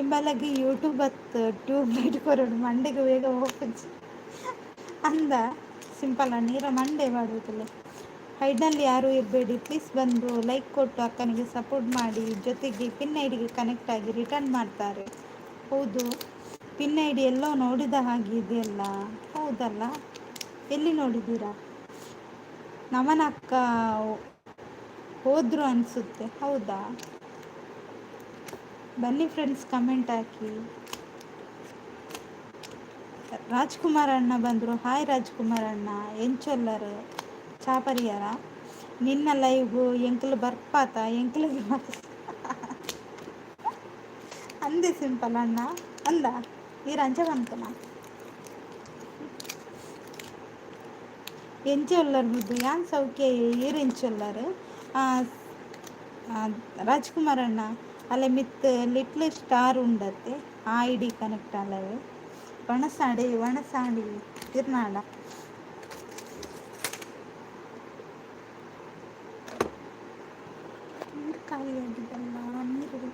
ಇಂಬಲಗಿ ಯೂಟ್ಯೂಬ್ ಹತ್ತು ಟ್ಯೂಬ್ ಲೈಟ್ ಕೊರಡು ಮಂಡೆಗೆ ಬೇಗ ಹೋಗ್ತದೆ ಅಂದ ಸಿಂಪಲ್ ನೀರ ಮಂಡೆ ಮಾಡುವುದಿಲ್ಲ. ಹೈಡ್ನಲ್ಲಿ ಯಾರೂ ಇರಬೇಡಿ ಪ್ಲೀಸ್, ಬಂದು ಲೈಕ್ ಕೊಟ್ಟು ಅಕ್ಕನಿಗೆ ಸಪೋರ್ಟ್ ಮಾಡಿ, ಜೊತೆಗೆ ಪಿನ್ ಐಡಿಗೆ ಕನೆಕ್ಟ್ ಆಗಿ ರಿಟರ್ನ್ ಮಾಡ್ತಾರೆ. ಹೌದು, ಪಿನ್ ಐಡಿ ಎಲ್ಲೋ ನೋಡಿದ ಹಾಗೆ ಇದೆಯಲ್ಲ. ಹೌದಲ್ಲ, ಎಲ್ಲಿ ನೋಡಿದ್ದೀರಾ? ನಮನ ಅಕ್ಕ ಹೋದ್ರು ಅನಿಸುತ್ತೆ. ಹೌದಾ, ಬನ್ನಿ ಫ್ರೆಂಡ್ಸ್, ಕಮೆಂಟ್ ಹಾಕಿ. ರಾಜ್ಕುಮಾರ್ ಅಣ್ಣ ಬಂದರು. ಹಾಯ್ ರಾಜ್ಕುಮಾರ್ ಅಣ್ಣ, ಎಂಚೊಲ್ಲರು ಚಾಪರಿಯರ ನಿನ್ನ ಲೈವ್ ಎಂಕಲು ಬರ್ಪಾತ ಎಂಕಲಿಗೆ ಅಂದೆ ಸಿಂಪಲ್ ಅಣ್ಣ ಅಂದ ಈ ರಂಚ ಬಂತನ ಎಂಚೊಲ್ಲರು ಬುದ್ದು ಯಾನ್ ಸೌಖ್ಯ ಈರೆಂಚೊಲ್ಲರು ರಾಜ್ಕುಮಾರ್ ಅಣ್ಣ ಅಲ್ಲ ಮಿತ್ ಲಿಟ್ಲ್ ಸ್ಟಾರ್ ಉಂಡತ್ತೆ ಆ ಐಡಿ ಕನೆಕ್ಟ್ ಅಲ್ಲವೇ ವಣಸಾಡಿ ವಣಸಾಡಿ ತಿರ್ನಾಡ ನೀರು ಖಾಲಿಯಾಗಿದ್ದಲ್ಲ ನೀರು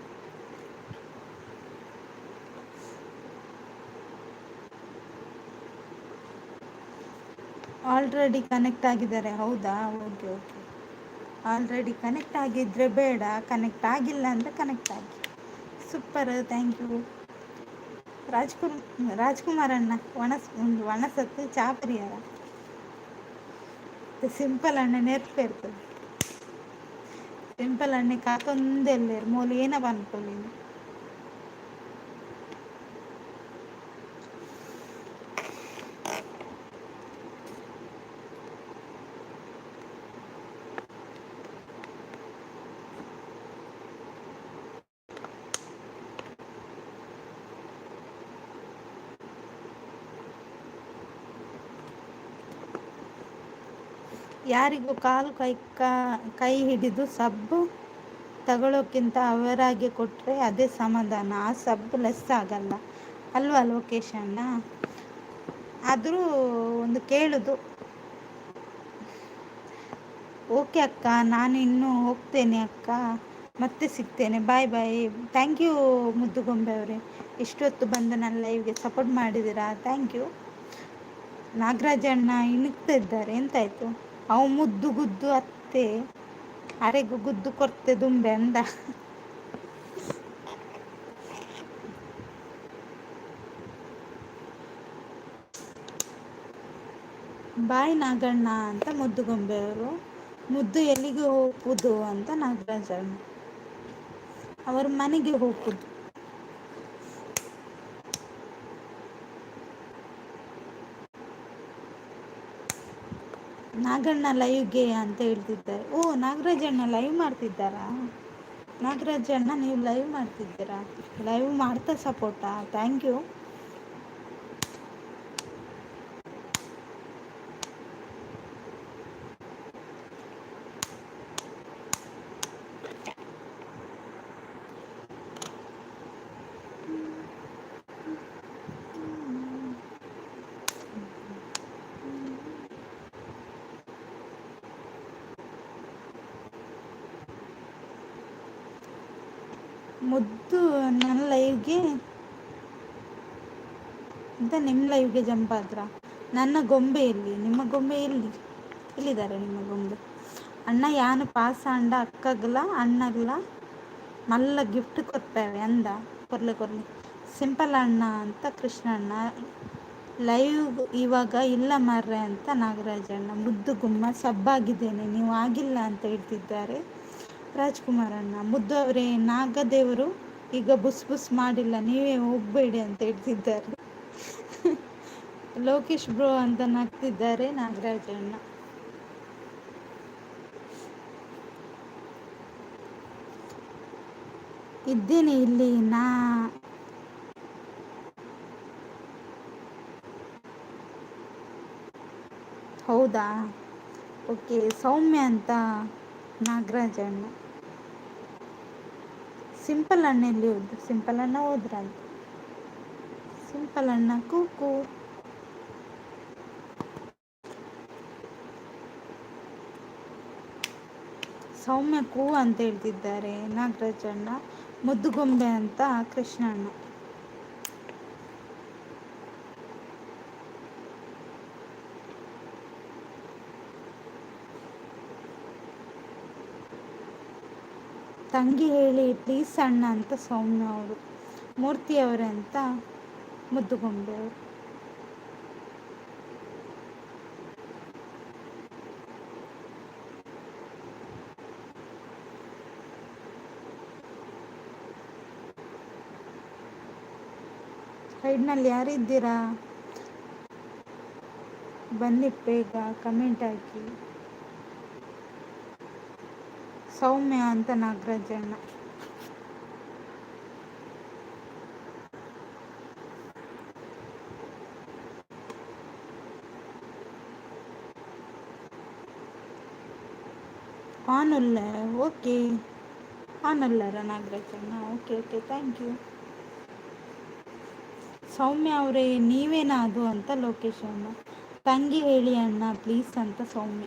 ಆಲ್ರೆಡಿ ಕನೆಕ್ಟ್ ಆಗಿದ್ದಾರೆ. ಹೌದಾ, ಓಕೆ ಓಕೆ. ಆಲ್ರೆಡಿ ಕನೆಕ್ಟ್ ಆಗಿದ್ದರೆ ಬೇಡ, ಕನೆಕ್ಟ್ ಆಗಿಲ್ಲ ಅಂದರೆ ಕನೆಕ್ಟ್ ಆಗಿ. ಸೂಪರ್, ಥ್ಯಾಂಕ್ ಯು ರಾಜ್ಕುಮಾರ್ ಅಣ್ಣ. ಒಂದು ವಣಸತ್ತು ಚಾಪರಿಯರ ಸಿಂಪಲ್ ಅಣ್ಣ ನೆರ್ಪೇರ್ತದೆ. ಸಿಂಪಲ್ ಅಣ್ಣೆ ಕಾಕೊಂದೆಲ್ಲೇರು ಮೂಲು ಏನ ಬಂದ್ಕೊಳ್ಳಿ. ಯಾರಿಗೂ ಕಾಲು ಕೈ ಹಿಡಿದು ಸಬ್ಬು ತಗೊಳ್ಳೋಕ್ಕಿಂತ ಅವರಾಗೆ ಕೊಟ್ಟರೆ ಅದೇ ಸಮಾಧಾನ. ಆ ಸಬ್ಬು ಲೆಸ್ ಆಗಲ್ಲ ಅಲ್ವಾ ಲೊಕೇಶನ್ನ? ಆದರೂ ಒಂದು ಕೇಳೋದು. ಓಕೆ ಅಕ್ಕ, ನಾನು ಇನ್ನೂ ಹೋಗ್ತೇನೆ ಅಕ್ಕ, ಮತ್ತೆ ಸಿಗ್ತೇನೆ, ಬಾಯ್ ಬಾಯ್. ಥ್ಯಾಂಕ್ ಯು ಮುದ್ದುಗೊಂಬೆ ಅವರೇ, ಇಷ್ಟೊತ್ತು ಬಂದು ನನ್ನ ಲೈವ್ಗೆ ಸಪೋರ್ಟ್ ಮಾಡಿದ್ದೀರಾ, ಥ್ಯಾಂಕ್ ಯು. ನಾಗರಾಜಣ್ಣ ಇಣುಕ್ತಾ ಇದ್ದಾರೆ, ಎಂತಾಯಿತು? ಅವು ಮುದ್ದು ಗುದ್ದು ಅತ್ತೆ ಅರೆಗೂ ಗುದ್ದು ಕೊಡ್ತೆ ದುಂಬೆ ಅಂದ. ಬಾಯ್ ನಾಗಣ್ಣ ಅಂತ ಮುದ್ದುಗೊಂಬೆಯವರು, ಮುದ್ದು ಎಲ್ಲಿಗೆ ಹೋಗುವುದು ಅಂತ ನಾಗರಾಜಣ್ಣ, ಅವರ ಮನೆಗೆ ಹೋಗುದು. ನಾಗಣ್ಣ ಲೈವ್ಗೆ ಅಂತ ಹೇಳ್ತಿದ್ದಾರೆ. ಓ, ನಾಗರಾಜಣ್ಣ ಲೈವ್ ಮಾಡ್ತಿದ್ದಾರಾ? ನಾಗರಾಜಣ್ಣ ನೀವು ಲೈವ್ ಮಾಡ್ತಿದ್ದೀರಾ? ಲೈವ್ ಮಾಡ್ತಾ ಸಪೋರ್ಟಾ? Thank you. ಮುದ್ದು ನನ್ನ ಲೈವ್ಗೆ ಅಂತ ನಿಮ್ಮ ಲೈವ್ಗೆ ಜಂಪ್ ಆದ್ರ? ನನ್ನ ಗೊಂಬೆ ಎಲ್ಲಿ? ನಿಮ್ಮ ಗೊಂಬೆ ಎಲ್ಲಿ? ಎಲ್ಲಿದ್ದಾರೆ ನಿಮ್ಮ ಗೊಂಬೆ? ಅಣ್ಣ ಯಾನು ಪಾಸ ಅಂಡ ಅಕ್ಕಗಲ ಅಣ್ಣಗಲ ಮಲ್ಲ ಗಿಫ್ಟ್ ಕೊಡ್ತೇವೆ ಅಂದ. ಕೊರ್ಲೆ ಸಿಂಪಲ್ ಅಣ್ಣ ಅಂತ ಕೃಷ್ಣಣ್ಣ. ಲೈವ್ ಇವಾಗ ಇಲ್ಲ ಮಾರ್ರೆ ಅಂತ ನಾಗರಾಜಣ್ಣ. ಮುದ್ದು ಗುಮ್ಮ ಸಬ್ಬಾಗಿದ್ದೇನೆ, ನೀವು ಆಗಿಲ್ಲ ಅಂತ ಹೇಳ್ತಿದ್ದಾರೆ ರಾಜ್ಕುಮಾರ್ ಅಣ್ಣ. ಮುದ್ದು ಅವರೇ, ನಾಗದೇವರು ಈಗ ಬುಸ್ ಬುಸ್ ಮಾಡಿಲ್ಲ, ನೀವೇ ಹೋಗಬೇಡಿ ಅಂತ ಹೇಳ್ತಿದ್ದಾರೆ. ಲೋಕೇಶ್ ಬ್ರೋ ಅಂತ ನಗ್ತಿದ್ದಾರೆ ನಾಗರಾಜಣ್ಣ. ಇದ್ದೇನೆ ಇಲ್ಲಿ ಹೌದಾ, ಓಕೆ, ಸೌಮ್ಯ ಅಂತ ನಾಗರಾಜ ಅಣ್ಣ. ಸಿಂಪಲ್ ಅಣ್ಣ ಎಲ್ಲಿ ಹೋದ್ರು? ಸಿಂಪಲ್ ಅಣ್ಣ ಹೋದ್ರಂತ. ಸಿಂಪಲ್ ಅಣ್ಣ ಕೂಕು. ಸೌಮ್ಯ ಕೂ ಅಂತ ಹೇಳ್ತಿದ್ದಾರೆ ನಾಗರಾಜ ಅಣ್ಣ. ಮುದ್ದುಗೊಂಬೆ ಅಂತ ಕೃಷ್ಣ ಅಣ್ಣ. ತಂಗಿ ಹೇಳಿ ಪ್ಲೀಸ್ ಅಣ್ಣ ಅಂತ ಸೌಮ್ಯ ಅವರು. ಮೂರ್ತಿ ಅವರೇ ಅಂತ ಮುದ್ದುಗೊಂಬೆ ಅವರು. ಸೈಡ್ನಲ್ಲಿ ಯಾರಿದ್ದೀರಾ? ಬನ್ನಿ ಬೇಗ ಕಮೆಂಟ್ ಹಾಕಿ. ಸೌಮ್ಯ ಅಂತ ನಾಗರಾಜಣ್ಣ. ಆನುಲ್ಲ, ಓಕೆ. ಆನಲ್ಲರ ನಾಗರಾಜಣ್ಣ, okay okay, thank you. Soumya ಅವರೇ ನೀವೇನಾ ಅದು ಅಂತ ಲೋಕೇಶ್ ಅಣ್ಣ. ತಂಗಿ ಹೇಳಿ ಅಣ್ಣ ಪ್ಲೀಸ್ ಅಂತ ಸೌಮ್ಯ.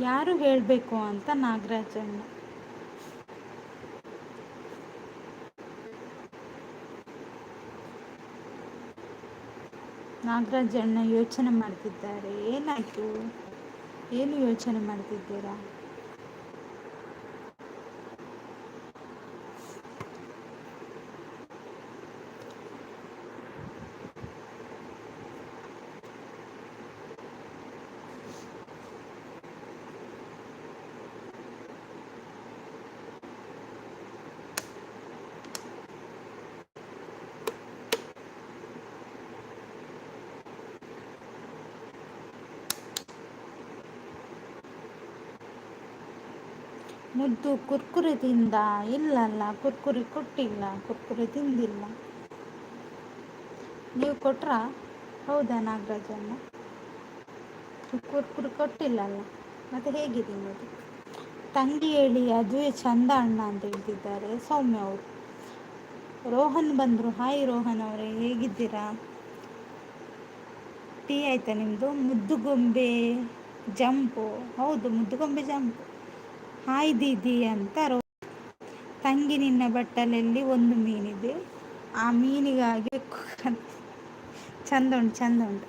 ಯಾರು ಹೇಳಬೇಕು ಅಂತ ನಾಗರಾಜಣ್ಣ. ನಾಗರಾಜಣ್ಣ ಯೋಚನೆ ಮಾಡ್ತಿದ್ದಾರೆ. ಏನಾಯ್ತು? ಏನು ಯೋಚನೆ ಮಾಡ್ತಿದ್ದೀರಾ? ಮುದ್ದು ಕುರ್ಕುರೆ ತಿಂದ? ಇಲ್ಲಲ್ಲ, ಕುರ್ಕುರೆ ಕೊಟ್ಟಿಲ್ಲ, ಕುರ್ಕುರೆ ತಿಂದಿಲ್ಲ. ನೀವು ಕೊಟ್ರಾ? ಹೌದಾ ನಾಗರಾಜಣ್ಣ? ಕುರ್ಕುರೆ ಕೊಟ್ಟಿಲ್ಲಲ್ಲ, ಮತ್ತೆ ಹೇಗೆ ತಿನ್ನೋದು? ತಂಗಿ ಹೇಳಿ ಅದುವೇ ಚಂದ ಅಣ್ಣ ಅಂತ ಹೇಳ್ತಿದ್ದಾರೆ ಸೌಮ್ಯ ಅವರು. ರೋಹನ್ ಬಂದರು. ಹಾಯ್ ರೋಹನ್ ಅವರೇ, ಹೇಗಿದ್ದೀರಾ? ಟೀ ಆಯ್ತಾ ನಿಮ್ಮದು? ಮುದ್ದುಗೊಂಬೆ ಜಂಪು, ಹೌದು ಮುದ್ದುಗೊಂಬೆ ಜಂಪು. ಹಾಯ್ ದೀದಿ ಅಂತ ತಂಗಿ ನಿನ್ನ ಬಟ್ಟಲಲ್ಲಿ ಒಂದು ಮೀನಿದೆ, ಆ ಮೀನಿಗಾಗಿ ಚಂದ ಉಂಟು ಚಂದ ಉಂಟು.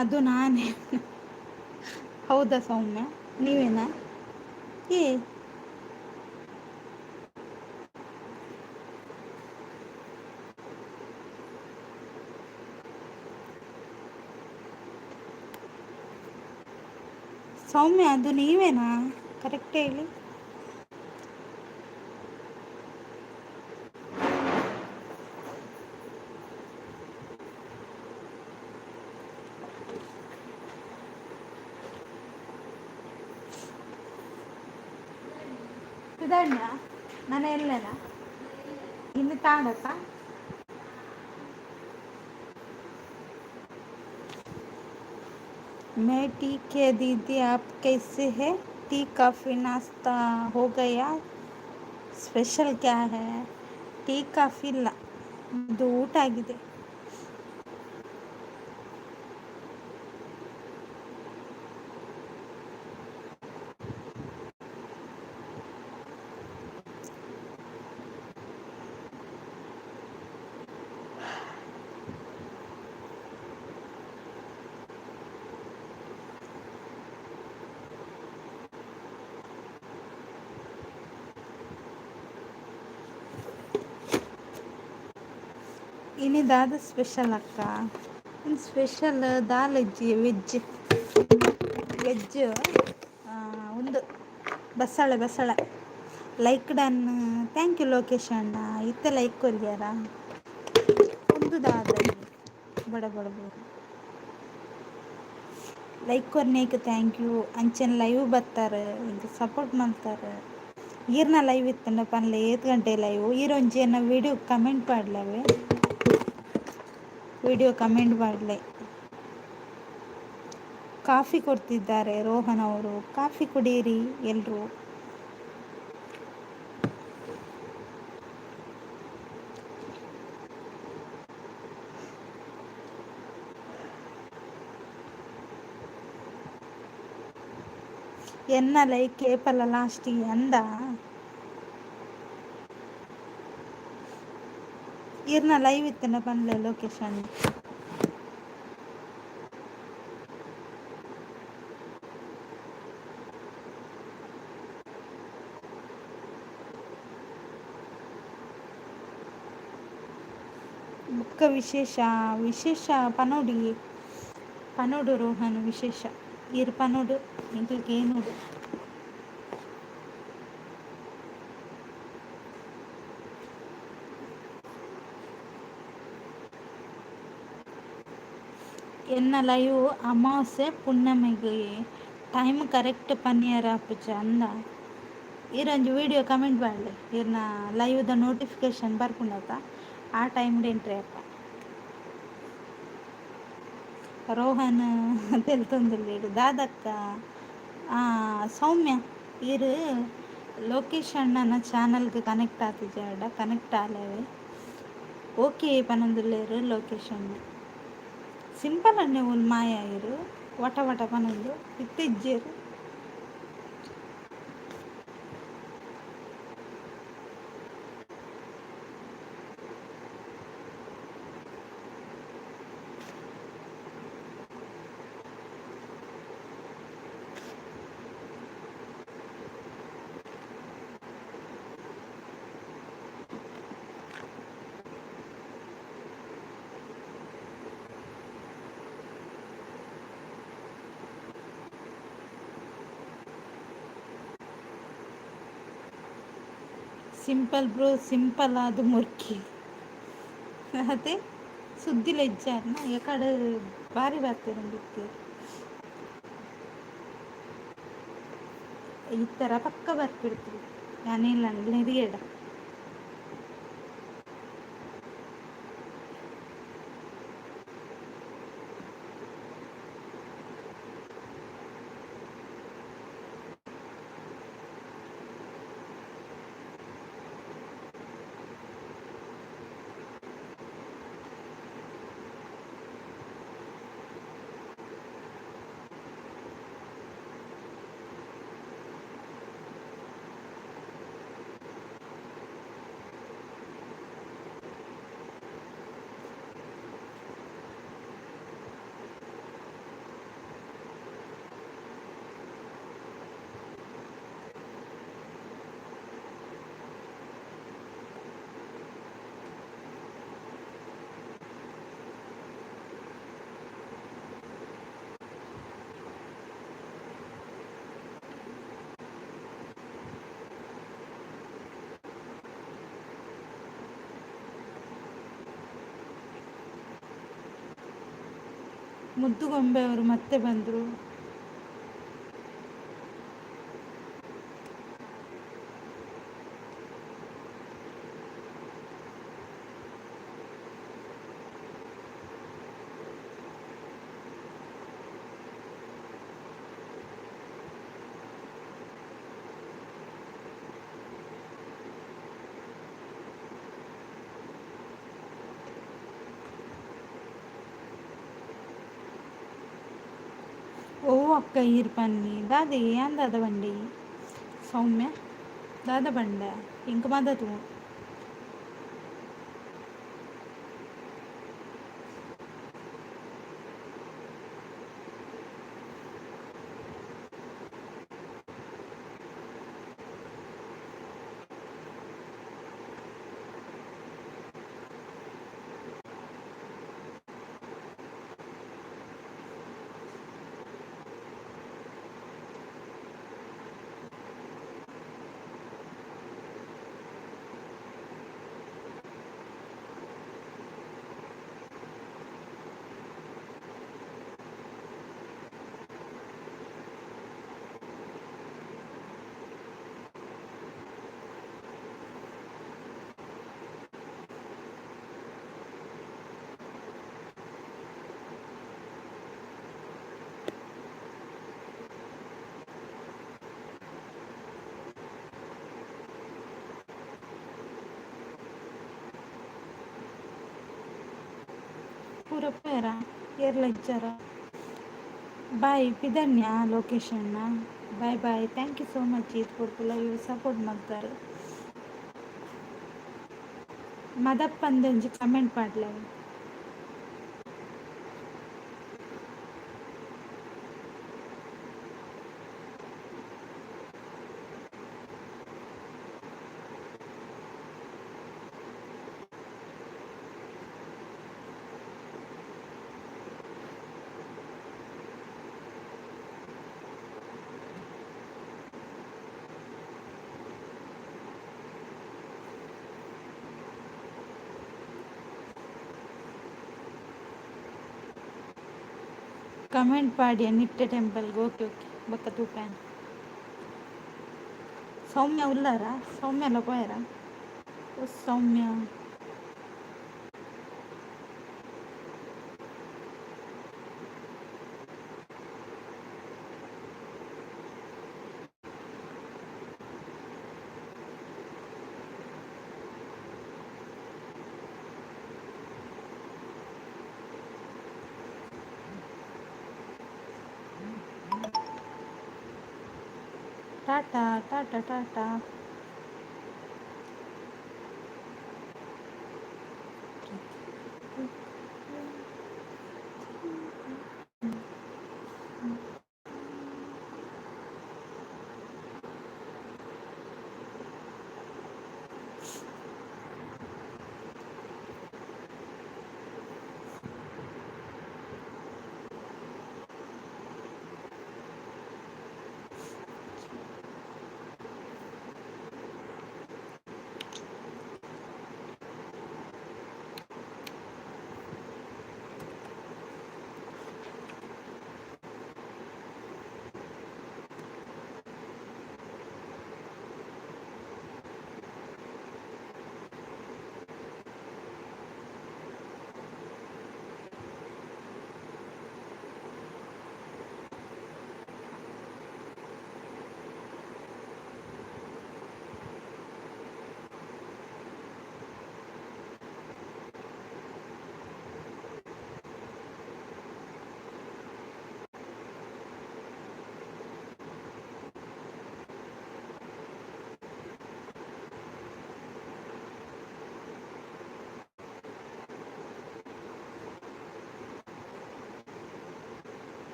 ಅದು ನಾನೇ. ಹೌದಾ ಸೌಮ್ಯ, ನೀವೇನಾ? ಏ ಸೌಮ್ಯ, ಅದು ನೀವೇನಾ? ಕರೆಕ್ಟ್ ಹೇಳಿ. ಸುಧಾರ್ಣ ನಾನು ಎಲ್ಲನ ಇನ್ನು ತಾಂಡಕ್ಕ. मैं ठीक है दीदी, आप कैसे है? टी काफ़ी नाश्ता हो गया? ಸ್ಪೆಷಲ್ ಕ್ಯಾ ಹೇ? ಟೀ ಕಾಫಿ ಇಲ್ಲ, ಇದು ಊಟ ಆಗಿದೆ. ಇನಿ ದಾದ ಸ್ಪೆಷಲ್ ಅಕ್ಕ. ಇನ್ನು ಸ್ಪೆಷಲ್ ದಾಲ್ ಇಜ್ಜಿ ವೆಜ್ ಒಂದು ಬಸಳೆ like done. Thank you Lokesh ಅಣ್ಣ ಇತ್ತೆ ಲೈಕ್ ಕೊರಿಯಾರ ಒಂದು ದಾದ ಬಡ ಬಡ ಬಡ ಲೈಕ್ ಕೊರ್ನೇಕ್ ಥ್ಯಾಂಕ್ ಯು. ಅಂಚೆನ್ ಲೈವ್ ಬತ್ತಾರೆ ಇಂಕ ಸಪೋರ್ಟ್ ಮಾಡ್ತಾರೆ. ಈರ್ನ ಲೈವ್ ಇತ್ತಂಡ ಪನ್ಲೆ 7 ಗಂಟೆ ಲೈವ್ ಈರೊಂಜಿ ವಿಡಿಯೋ ಕಮೆಂಟ್ ಪಾಡ್ಲವೆ. ವಿಡಿಯೋ ಕಮೆಂಟ್ ಮಾಡಲೆ. ಕಾಫಿ ಕೊಡ್ತಿದ್ದಾರೆ ರೋಹನ್ ಅವರು. ಕಾಫಿ ಕುಡಿಯಿರಿ ಎಲ್ಲರೂ. ಎನ್ನ ಲೈಕ್ ಏಪಲ್ಲ ಲಾಸ್ಟಿಗೆ ಅಂದ ಈರ್ನ ಲೈವ್ ಇತ್ತಂಡ ಪನ್ಲೆ ಲೊಕೇಶನ್. ಬುಕ್ಕ ವಿಶೇಷ ಪನೋಡು ರೋಹನ್ ವಿಶೇಷ ಇರು ಪನೋಡು ಇಂಕಲ್ಗೆ ಏನೋಡು. ಎನ್ನ ಲೈವ್ ಅಮಾವಾಸ್ಯೆ ಪುಣ್ಯಮೆಗೆ ಟೈಮ್ ಕರೆಕ್ಟ್ ಪನ್ನಿಯರ ಪುಚ್ಚ ಅಂದ ಈರೊಂಜಿ ವಿಡಿಯೋ ಕಮೆಂಟ್ ಮಾಡಲಿ. ಇರ್ನ ಲೈವ್ದ ನೋಟಿಫಿಕೇಶನ್ ಬರ್ಪುಂಡತ್ತ ಆ ಟೈಮ್ಡ್ ಎಂಟ್ರಿ ಅಪ್ಪ. ರೋಹನ್ ತೆಲ್ತೊಂದುಲ್ಲೇಡು ದಾದಕ್ಕ ಸೌಮ್ಯ ಇರು ಲೋಕೇಶ್ ಅಣ್ಣನ ಚಾನಲ್ಗೆ ಕನೆಕ್ಟ್ ಆತಿದ್ದಾಡ ಕನೆಕ್ಟ್ ಆಲೇವೆ. ಓಕೆ ಪನೊಂದುಲ್ಲೇರು ಲೋಕೇಶ್ ಅಣ್ಣ ಸಿಂಪಲ್ ಅಣ್ಣೆ ಒಂದು ಮಾಯ ಇರು ವಟ ವಟ ಪನೊಂದು ಇತ್ತಿಜ್ಜೇರು. ಸಿಂಪಲ್ ಬ್ರೋ ಸಿಂಪಲ್ ಅದು ಮುರ್ಕಿ ಅದೇ ಸುದ್ದಿಲ ಇಜ್ಜಾರ್ನ ಯಾಕಡೆ ಬಾರಿ ಬರ್ತೀರಂದಿತ್ತು ಈ ಥರ ಪಕ್ಕ ಬರ್ತಿರ್ತೀವಿ ನಾನಿಲ್ಲ ನೆರಿಯಡ. ಮುದ್ದುಗೊಂಬೆ ಅವರು ಮತ್ತೆ ಬಂದರು. ಓ ಅಕ್ಕ ಈರ್ ಪನ್ನಿ ದಾದೆ ಏನ್ ದಾದ ಬಂಡಿ ಸೌಮ್ಯ ದಾದ ಬಂಡ ಇಂಕ ಮದತು pure pera yerla ichara bye ಪಿದನ್ಯ ಲೊಕೇಶನ್ನ bye bye thank you so much ಇದು ಕೊಡ್ಪುಲ್ಲ ಇವ್ರು ಸಪೋರ್ಟ್ ಮಾಡ್ತಾರೆ ಮದಪ್ಪಂದೊಂಜಿ ಕಮೆಂಟ್ ಪಾಡ್ಲ ಕಮೆಂಟ್ ಪಾಡಿ ನಿಟ್ಟೆ ಟೆಂಪಲ್ಗೆ ಓಕೆ ಓಕೆ ಬಕ್ಕ ತೂಪ್ಯಾನ್ ಸೌಮ್ಯ ಉಲ್ಲಾರ ಸೌಮ್ಯ ಎಲ್ಲ ಪೋಯಾರ ಓ ಸೌಮ್ಯ ಟಾಟಾ ಟಾಟಾ ಟಾಟಾ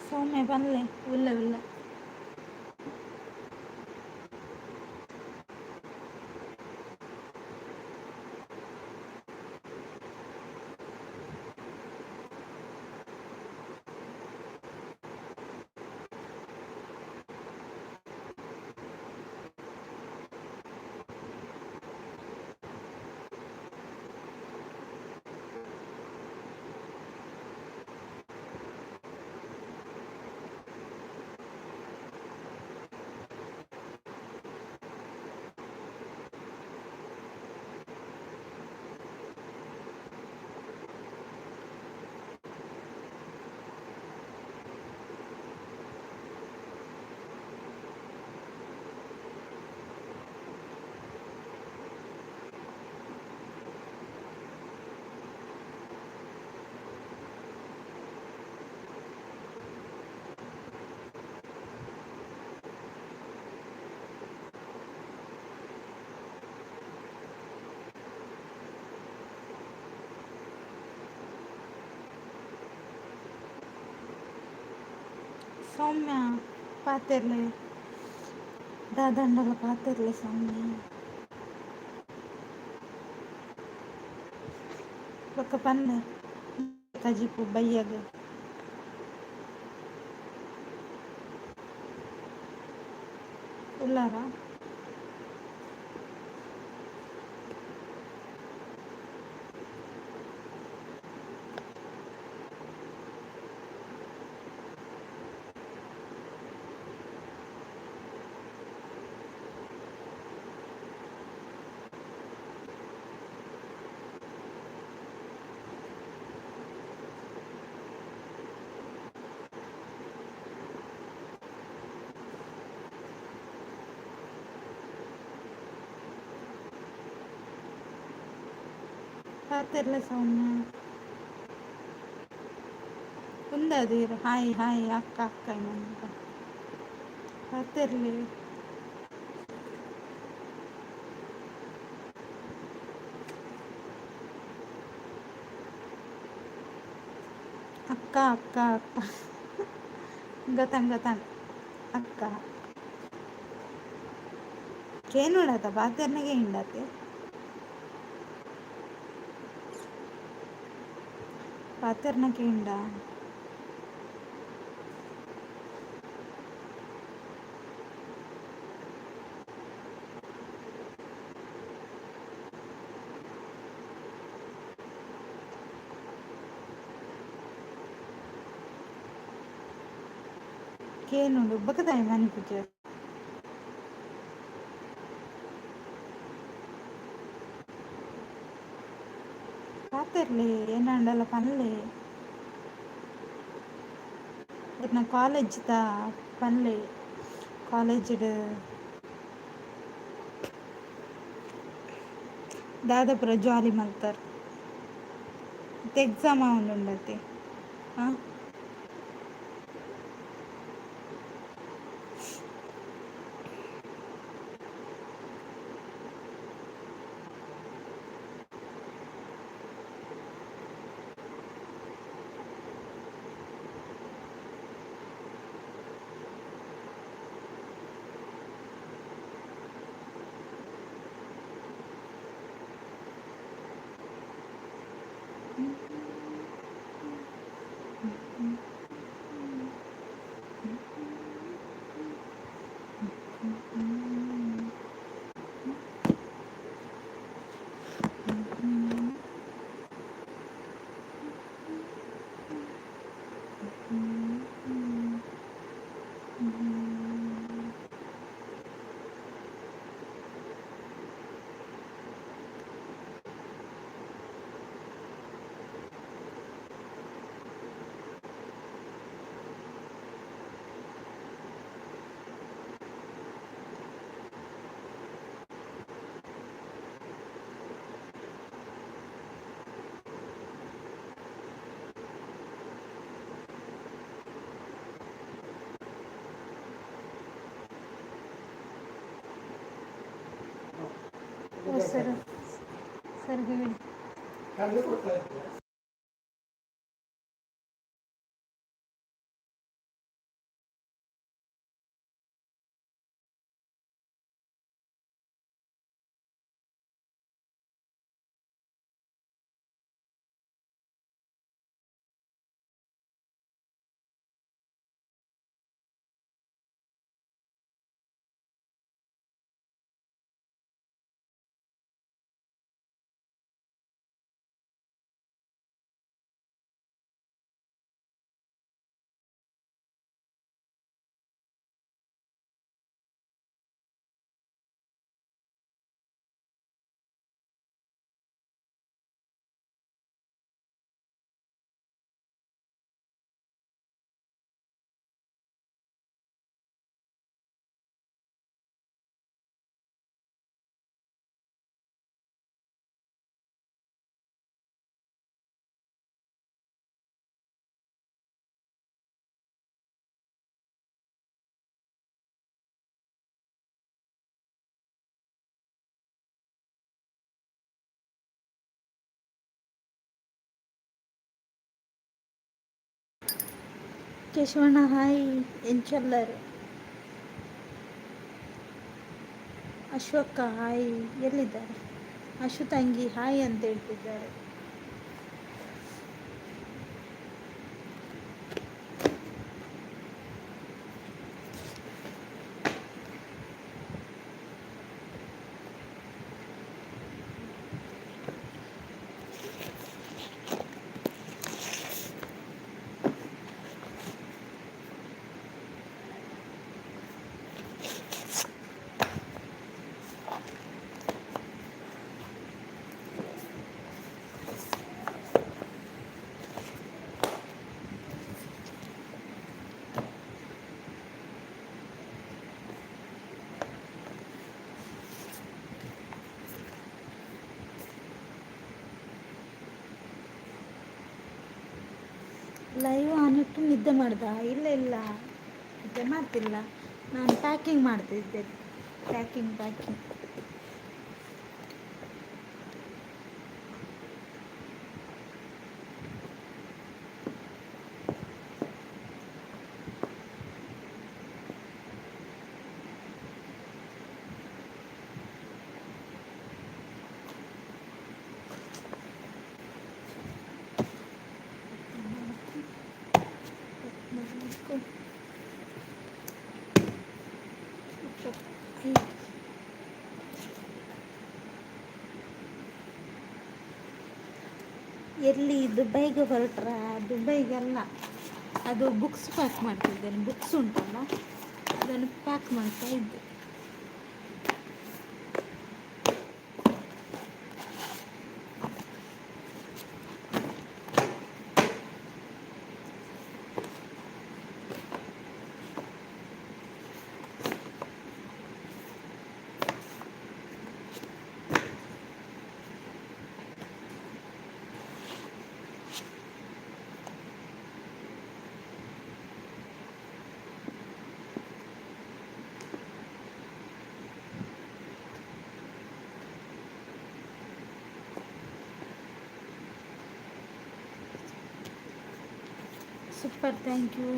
ಸೌಮ್ಯ ಬನ್ಲೆ ಉಲ್ಲ ಉಲ್ಲ सौम्य पातेरले दादांडाला पातेरले सौम्य बक पन्ने काजीपू बയ്यग उल्लारा पातेरले सौम्य ఉందదీరు హాయ్ హాయ్ అక్క అక్క ఏమన్నా పాतेरले అక్క అక్క అక్క గతం గతం ಅಕ್ಕ ಕೇನುಡಾತ ಪಾತೆರ್ನಗೆ ಹಿಂಡತ್ತೆ ಪಾತೆರ್ನಗೆ ಹಿಂಡ ಕೇನುಡು ಬಕದಾಯಿ ಮನೆ ಪೂಜೆ ಪಾತೆರ್ಲೆ ಏನಾಂಡಲ ಪನ್ಲೆ ನಾ ಕಾಲೇಜ್ ದ ಪನ್ಲೆ ಕಾಲೇಜ್ಡ್ ದಾದಾಪುರ ಜಾಲಿ ಮಲ್ತಾರ್ ಮತ್ತೆ ಎಕ್ಸಾಮ್ ಅವನುಂಡತೆ ಹಾಂ ಸರ್ ಸರ್ ಹೇಳಿ ಕೇಶವಣ್ಣ ಹಾಯ್. ಎಂಚಲ್ಲರು. ಅಶೋಕ ಹಾಯ್. ಎಲ್ಲಿದ್ದಾರೆ? ಅಶು ತಂಗಿ ಹಾಯ್ ಅಂತ ಹೇಳ್ತಿದ್ದಾರೆ. ಲೈವ್ ಆನಿಟ್ಟು ನಿದ್ದೆ ಮಾಡ್ದ? ಇಲ್ಲ ಇಲ್ಲ, ನಿದ್ದೆ ಮಾಡ್ತಿಲ್ಲ. ನಾನು ಪ್ಯಾಕಿಂಗ್ ಮಾಡ್ತಿದ್ದೆ. ಪ್ಯಾಕಿಂಗ್. ಎಲ್ಲಿ ದುಬೈಗೆ ಹೊರಟ್ರ? ದುಬೈಗೆಲ್ಲ ಅದು ಬುಕ್ಸ್ ಪ್ಯಾಕ್ ಮಾಡ್ತಿದ್ದೇನೆ. ಬುಕ್ಸ್ ಉಂಟಲ್ಲ, ಅದನ್ನು ಪ್ಯಾಕ್ ಮಾಡ್ತಾ ಇದ್ದೆ. Super, thank you.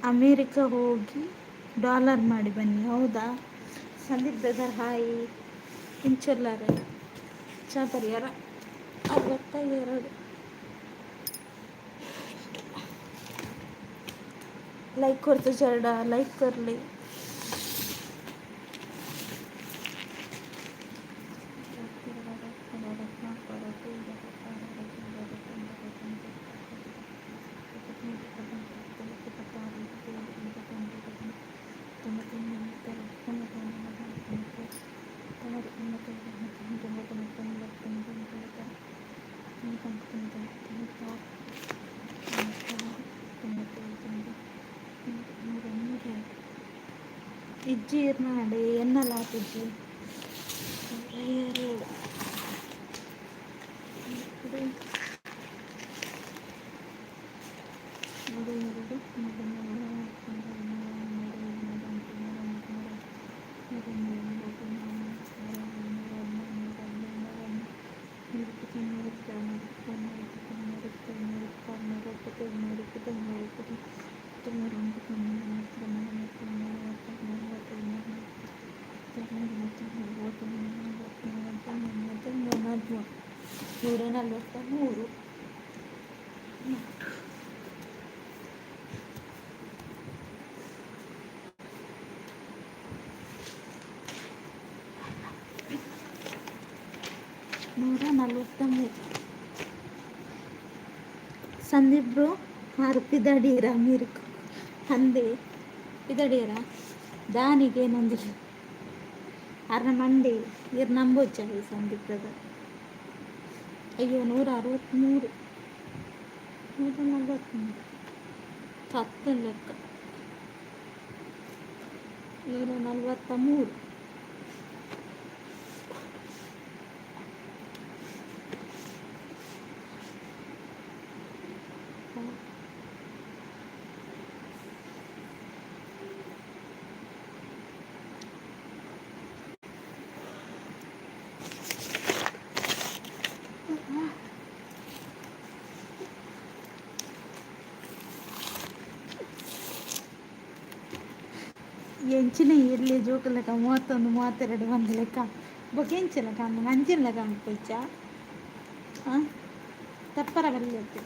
ಅಮೇರಿಕಾ ಹೋಗಿ ಡಾಲರ್ ಮಾಡಿ ಬನ್ನಿ. ಹೌದಾ? Sandeep brother hi. ಇಂಚಲ್ಲಾರ ಚಾ ಪರಿಹಾರ 62. लाईक करतो चरडा, लाईक करले. ಇಜ್ಜಿ ಇರ್ನಾಡೆ ಎನ್ನಲ್ಲ ಇಜ್ಜಿ 143. సందీప్ బ్రో ఆరు పిదడీరా మీరు అందే పిదడీరా దానికి ఏనుంది మంಡಿ ಇವ್ರು ನಂಬೋಚಾಗಿ ಸಂದೀಪ್ ಬ್ರದರ್. ಅಯ್ಯೋ 163, 143 ಹತ್ತು ಲೆಕ್ಕ 143. ಎಂಚಿನ ಇರಲಿ ಜೋಕು ಲೆಕ್ಕ 31, 32 ಒಂದು ಲೆಕ್ಕ ಬೊಕೆಂಚ ಲೆಕ್ಕ ಅಂಚಿನ ಲೆಕ್ಕ ಅನ್ಕೊಯ್ಚ ಹಾಂ ತಪ್ಪರ ಬರಲಿಕ್ಕೆ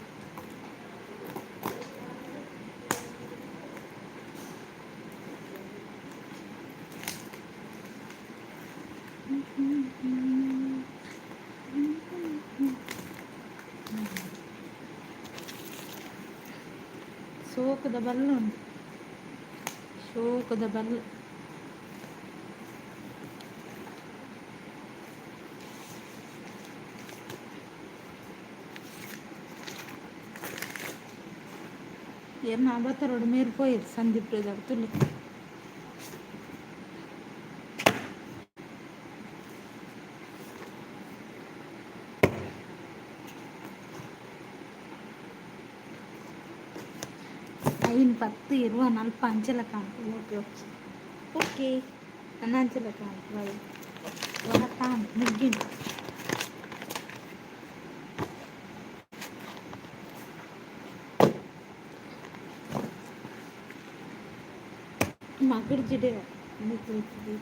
ಶೋಕದ ಬಲ್ಲು ಉಂಟು, ಶೋಕದ ಬಲ್ಲು. ಏನು 42 ಮೇರೆ போயிரு ಸಂದೀಪ್ ಬ್ರದರ್ ತುಳಿ. ஐன் 10, 20, 40 அஞ்சலை காமிக்கு. ஓகே ஓகே ஓகே ನನ್ನ அஞ்சலை காமிக்கு வளர்த்தான் முக்கியம். ಮಗಡ್ಜಿಡೆ ನಿಂತಿದ್ದೀವಿ.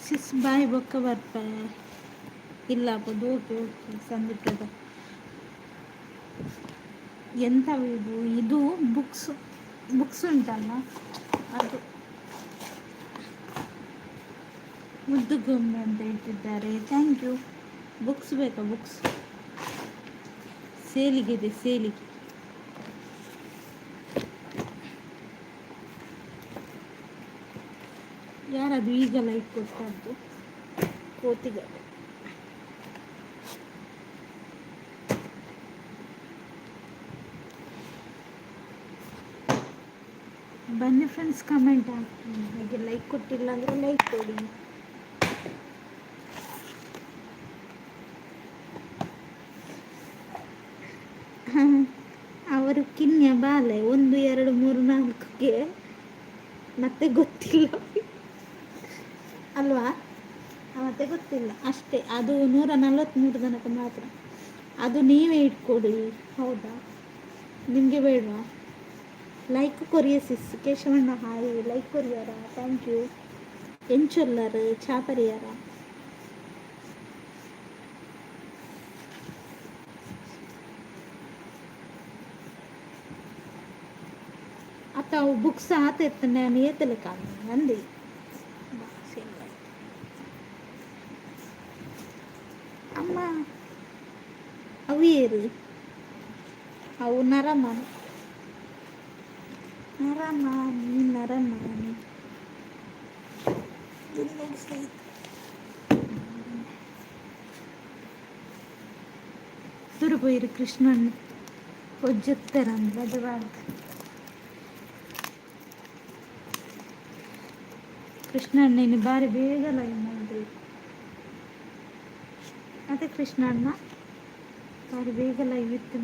ಸಿಸ್ ಬಾಯ್ ಬೊಕ್ಕ ಬರ್ಪ ಇಲ್ಲ ಅದು. Okay okay Sandeep brother. ಎಂಥ ಇದು ಬುಕ್ಸ್ ಉಂಟಲ್ಲ ಅದು ಮುದ್ದು ಗೊಂಬೆ ಅಂತ ಇಟ್ಟಿದ್ದಾರೆ. ಥ್ಯಾಂಕ್ ಯು. ಬುಕ್ಸ್ ಬೇಕಾ? ಬುಕ್ಸ್ ಸೇಲಿಗಿದೆ, ಸೇಲಿಗೆ. ಯಾರದು ಈಗ ಲೈಕ್ ಕೊಟ್ಟದ್ದು? ಕೋತಿಗಳು. ಬನ್ನಿ ಫ್ರೆಂಡ್ಸ್, ಕಮೆಂಟ್ ಹಾಕಿ. ಹಾಗೆ ಲೈಕ್ ಕೊಟ್ಟಿಲ್ಲ ಅಂದರೆ ಲೈಕ್ ಕೊಡಿ. ಅವರು ಕಿನ್ಯ ಬಾಲೆ 1, 2, 3, 4ಗೆ ಮತ್ತೆ ಗೊತ್ತಿಲ್ಲ ಅಲ್ವಾ? ಮತ್ತೆ ಗೊತ್ತಿಲ್ಲ ಅಷ್ಟೇ. ಅದು 143 ತನಕ ಮಾತ್ರ. ಅದು ನೀವೇ ಇಟ್ಕೊಡಿ. ಹೌದಾ? ನಿಮಗೆ ಬೇಡವಾ? ಲೈಕ್ ಕೊರಿಯ ಸಿಸ್ ಕೇಶವಣ್ಣ. ಹಾಯ್, ಲೈಕ್ ಕೊರಿಯಾರ. Thank you. ಎಂಚೊಲ್ಲರು ಚಾಪರಿಯಾರ. atau books saat itu nani telekan nanti amma awir awu naraman ಎದುರು ಪೋಯಿರು ಕೃಷ್ಣನ್ ಒಜ್ಜುತ್ತೆರಂದು ಅದು ಬಾರ್ದು ಕೃಷ್ಣಣ್ಣನ ಬಾರಿ ಬೇಗ ಲೈವ್ ಮಾಡಿದೆ ಅದೇ ಕೃಷ್ಣಣ್ಣ ಬಾರಿ ಬೇಗ ಲೈವ್ ಇತ್ತು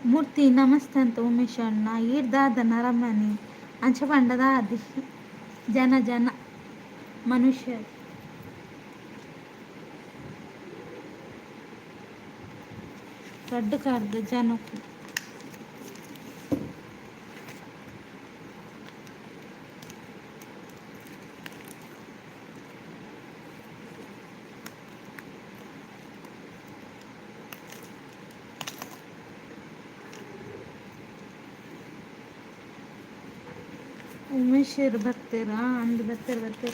ಮೂರ್ತಿ ನಮಸ್ತೆ ಅಂತ ಉಮೇಶ್ ಅಣ್ಣ ಈರ್ದಾದ ನರಮನಿ ಅಂಚ ಪಂಡದ ಆದಿ ಜನ ಮನುಷ್ಯ ರಡ್ಡು ಕಾರ್ದ ಜನಕ್ಕೂ ಉಮೇಶರು ಬರ್ತೀರಾ ಅಂದು ಬರ್ತಾರೆ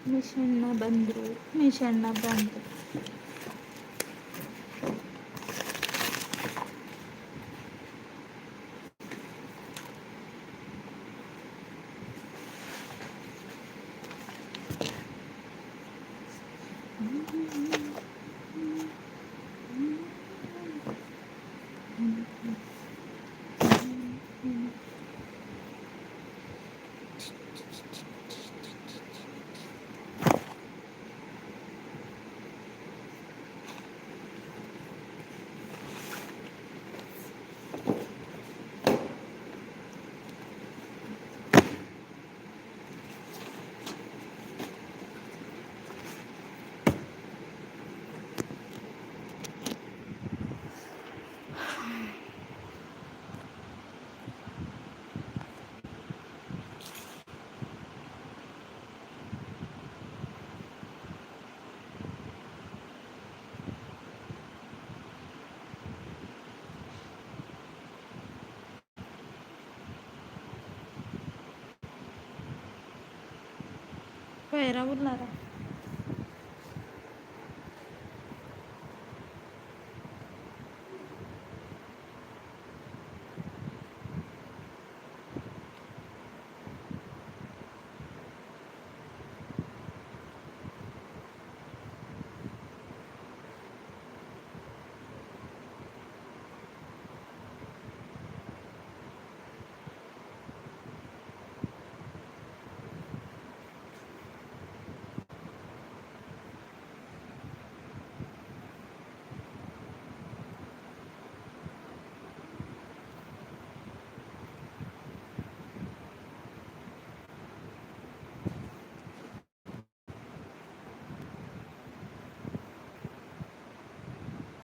ಉಮೇಶಣ್ಣ ಬಂದರು ಪೈರ ಉಲ್ಲಾರ